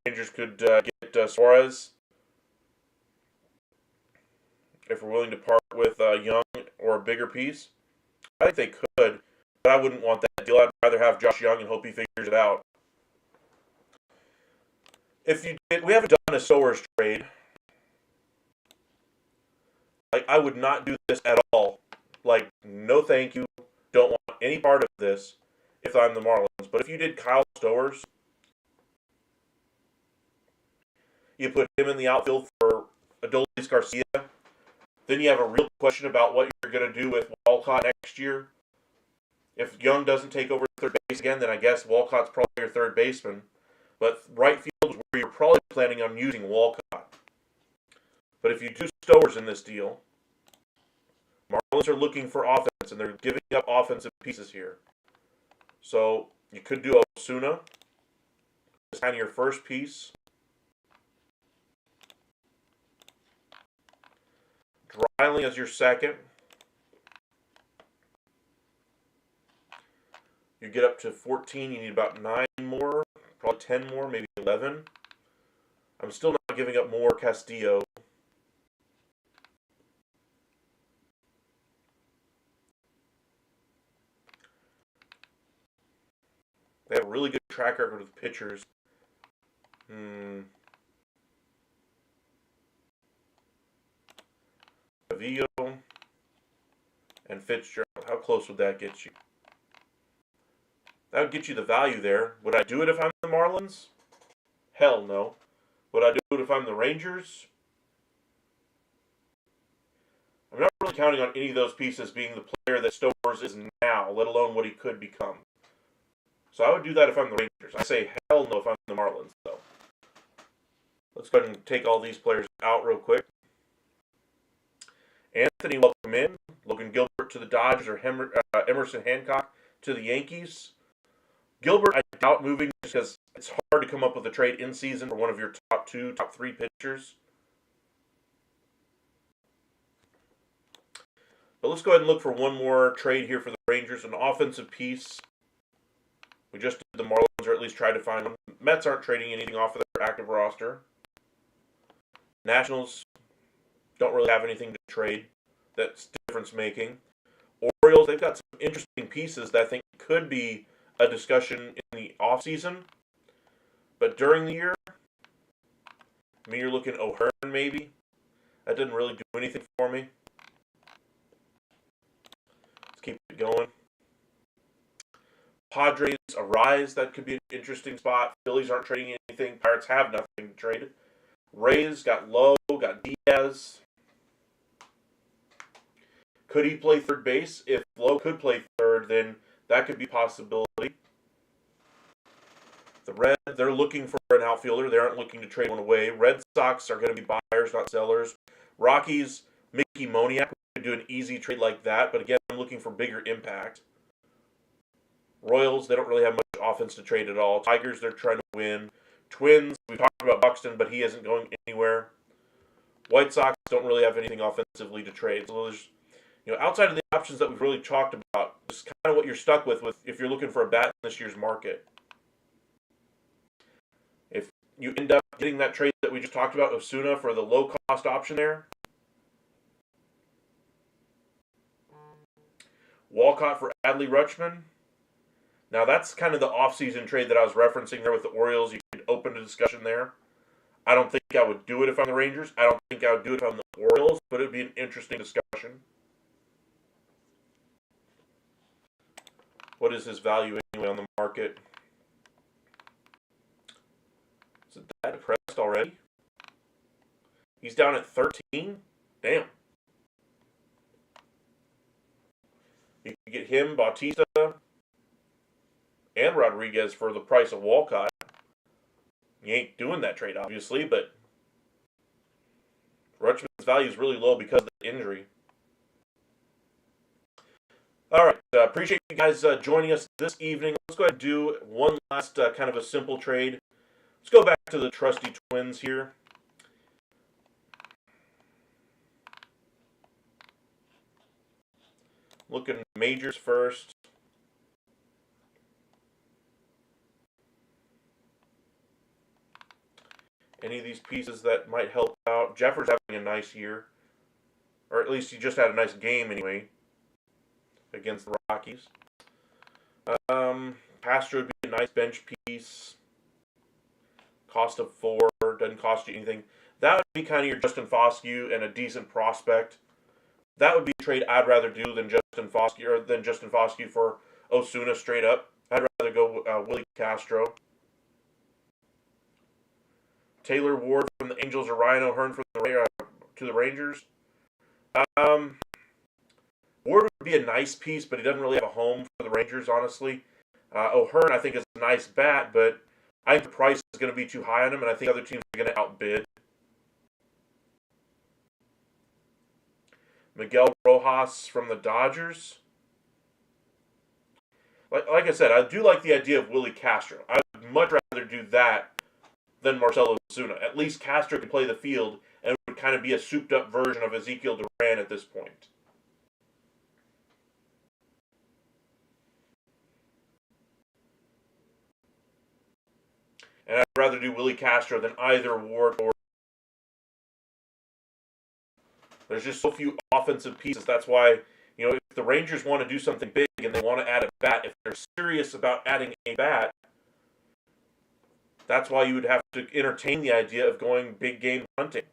Rangers could get Suarez if we're willing to part with Young or a bigger piece. I think they could, but I wouldn't want that deal. I'd rather have Josh Young and hope he figures it out. We haven't done a Stowers trade. Like, I would not do this at all. Like, no thank you. Don't want any part of this if I'm the Marlins. But if you did Kyle Stowers, you put him in the outfield for Adolis Garcia, then you have a real question about what you're going to do with Walcott next year. If Young doesn't take over third base again, then I guess Walcott's probably your third baseman. But right field is where you're probably planning on using Walcott. But if you do Stowers in this deal, Marlins are looking for offense, and they're giving up offensive pieces here. So you could do Osuna. It's kind of your first piece. Dreiling as your second. You get up to 14, you need about 9 more, probably 10 more, maybe 11. I'm still not giving up more Castillo. They have a really good track record with pitchers. Avillo and Fitzgerald. How close would that get you? That would get you the value there. Would I do it if I'm the Marlins? Hell no. Would I do it if I'm the Rangers? I'm not really counting on any of those pieces being the player that Stowers is now, let alone what he could become. So I would do that if I'm the Rangers. I say hell no if I'm the Marlins, though. Let's go ahead and take all these players out real quick. Anthony, welcome in. Logan Gilbert to the Dodgers, or Emerson Hancock to the Yankees. Gilbert, I doubt moving just because it's hard to come up with a trade in season for one of your top 2, top 3 pitchers. But let's go ahead and look for one more trade here for the Rangers, an offensive piece. We just did the Marlins, or at least tried to find them. Mets aren't trading anything off of their active roster. Nationals don't really have anything to trade that's difference-making. Orioles, they've got some interesting pieces that I think could be a discussion in the offseason. But during the year, I mean, you're looking at O'Hearn maybe. That didn't really do anything for me. Let's keep it going. Padres, Arise, that could be an interesting spot. Phillies aren't trading anything. Pirates have nothing to trade. Rays got Lowe, got Diaz. Could he play third base? If Lowe could play third, then that could be a possibility. The Reds, they're looking for an outfielder. They aren't looking to trade one away. Red Sox are going to be buyers, not sellers. Rockies, Mickey Moniak, we could do an easy trade like that. But again, I'm looking for bigger impact. Royals, they don't really have much offense to trade at all. Tigers, they're trying to win. Twins, we talked about Buxton, but he isn't going anywhere. White Sox don't really have anything offensively to trade. So there's, outside of the options that we've really talked about, it's kind of what you're stuck with if you're looking for a bat in this year's market. If you end up getting that trade that we just talked about, Osuna, for the low-cost option there, Walcott for Adley Rutschman. Now, that's kind of the offseason trade that I was referencing there with the Orioles. You could open a discussion there. I don't think I would do it if I'm the Rangers. I don't think I would do it if I'm the Orioles, but it would be an interesting discussion. What is his value anyway on the market? Is it that depressed already? He's down at 13? Damn. You can get him, Bautista, and Rodriguez for the price of Walcott. You ain't doing that trade, obviously, but Rutschman's value is really low because of the injury. All right, appreciate you guys joining us this evening. Let's go ahead and do one last kind of a simple trade. Let's go back to the trusty Twins here. Looking majors first. Any of these pieces that might help out. Jeffers having a nice year. Or at least he just had a nice game anyway. Against the Rockies. Castro would be a nice bench piece. Cost of 4. Doesn't cost you anything. That would be kind of your Justin Foscue and a decent prospect. That would be a trade I'd rather do than Justin Foscue for Osuna straight up. I'd rather go Willie Castro. Taylor Ward from the Angels or Ryan O'Hearn from to the Rangers. Ward would be a nice piece, but he doesn't really have a home for the Rangers, honestly. O'Hearn, I think, is a nice bat, but I think the price is going to be too high on him, and I think other teams are going to outbid. Miguel Rojas from the Dodgers. Like I said, I do like the idea of Willie Castro. I would much rather do that than Marcell Ozuna. At least Castro can play the field and would kind of be a souped-up version of Ezekiel Duran at this point. And I'd rather do Willie Castro than either Ward or... There's just so few offensive pieces. That's why, if the Rangers want to do something big and they want to add a bat, if they're serious about adding a bat, that's why you would have to entertain the idea of going big game hunting.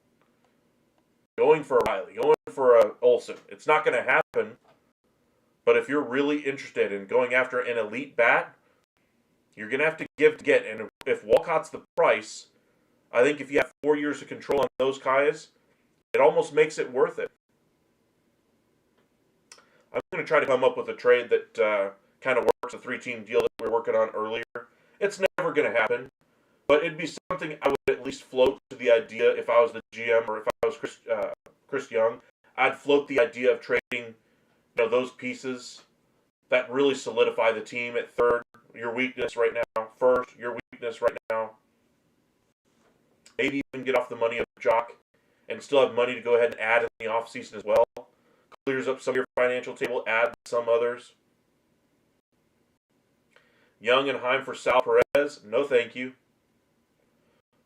Going for a Riley, going for a Olsen. It's not going to happen. But if you're really interested in going after an elite bat, you're going to have to give to get. And if Walcott's the price, I think if you have 4 years of control on those guys, it almost makes it worth it. I'm going to try to come up with a trade that kind of works, a 3-team deal that we were working on earlier. It's never going to happen, but it'd be something I would at least float to the idea if I was the GM or if I was Chris Young. I'd float the idea of trading those pieces that really solidify the team at third, your weakness right now, first, your weakness right now. Maybe even get off the money of Jock and still have money to go ahead and add in the offseason as well. Clears up some of your financial table, add some others. Young and Heim for Sal Perez, no thank you.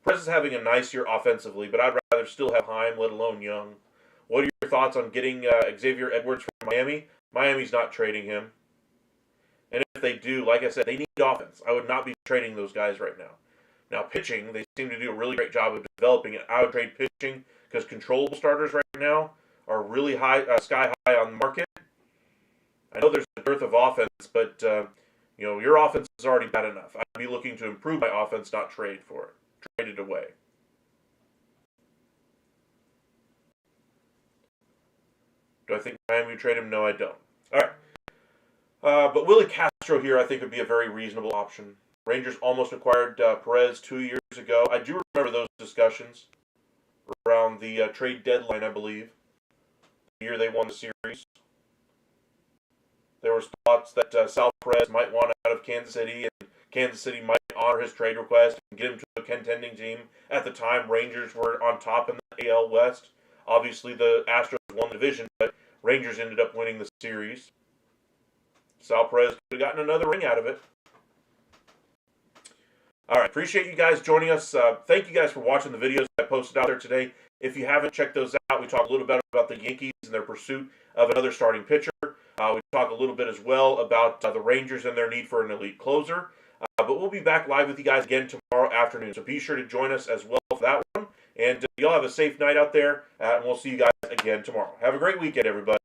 Perez is having a nice year offensively, but I'd rather still have Heim, let alone Young. What are your thoughts on getting Xavier Edwards from Miami? Miami's not trading him. And if they do, like I said, they need offense. I would not be trading those guys right now. Now, pitching, they seem to do a really great job of developing it. I would trade pitching because controllable starters right now are really high, sky high on the market. I know there's a dearth of offense, but your offense is already bad enough. I'd be looking to improve my offense, not trade for it. Trade it away. Do I think Miami would trade him? No, I don't. All right. But Willie Castro here, I think, would be a very reasonable option. Rangers almost acquired Perez 2 years ago. I do remember those discussions around the trade deadline, I believe. The year they won the series. There were thoughts that Sal Perez might want out of Kansas City, and Kansas City might honor his trade request and get him to a contending team. At the time, Rangers were on top in the AL West. Obviously, the Astros won the division, but Rangers ended up winning the series. Sal Perez could have gotten another ring out of it. All right, appreciate you guys joining us. Thank you guys for watching the videos I posted out there today. If you haven't checked those out, we talk a little bit about the Yankees and their pursuit of another starting pitcher. We talk a little bit as well about the Rangers and their need for an elite closer. But we'll be back live with you guys again tomorrow afternoon. So be sure to join us as well for that one. And y'all have a safe night out there. And we'll see you guys again tomorrow. Have a great weekend, everybody.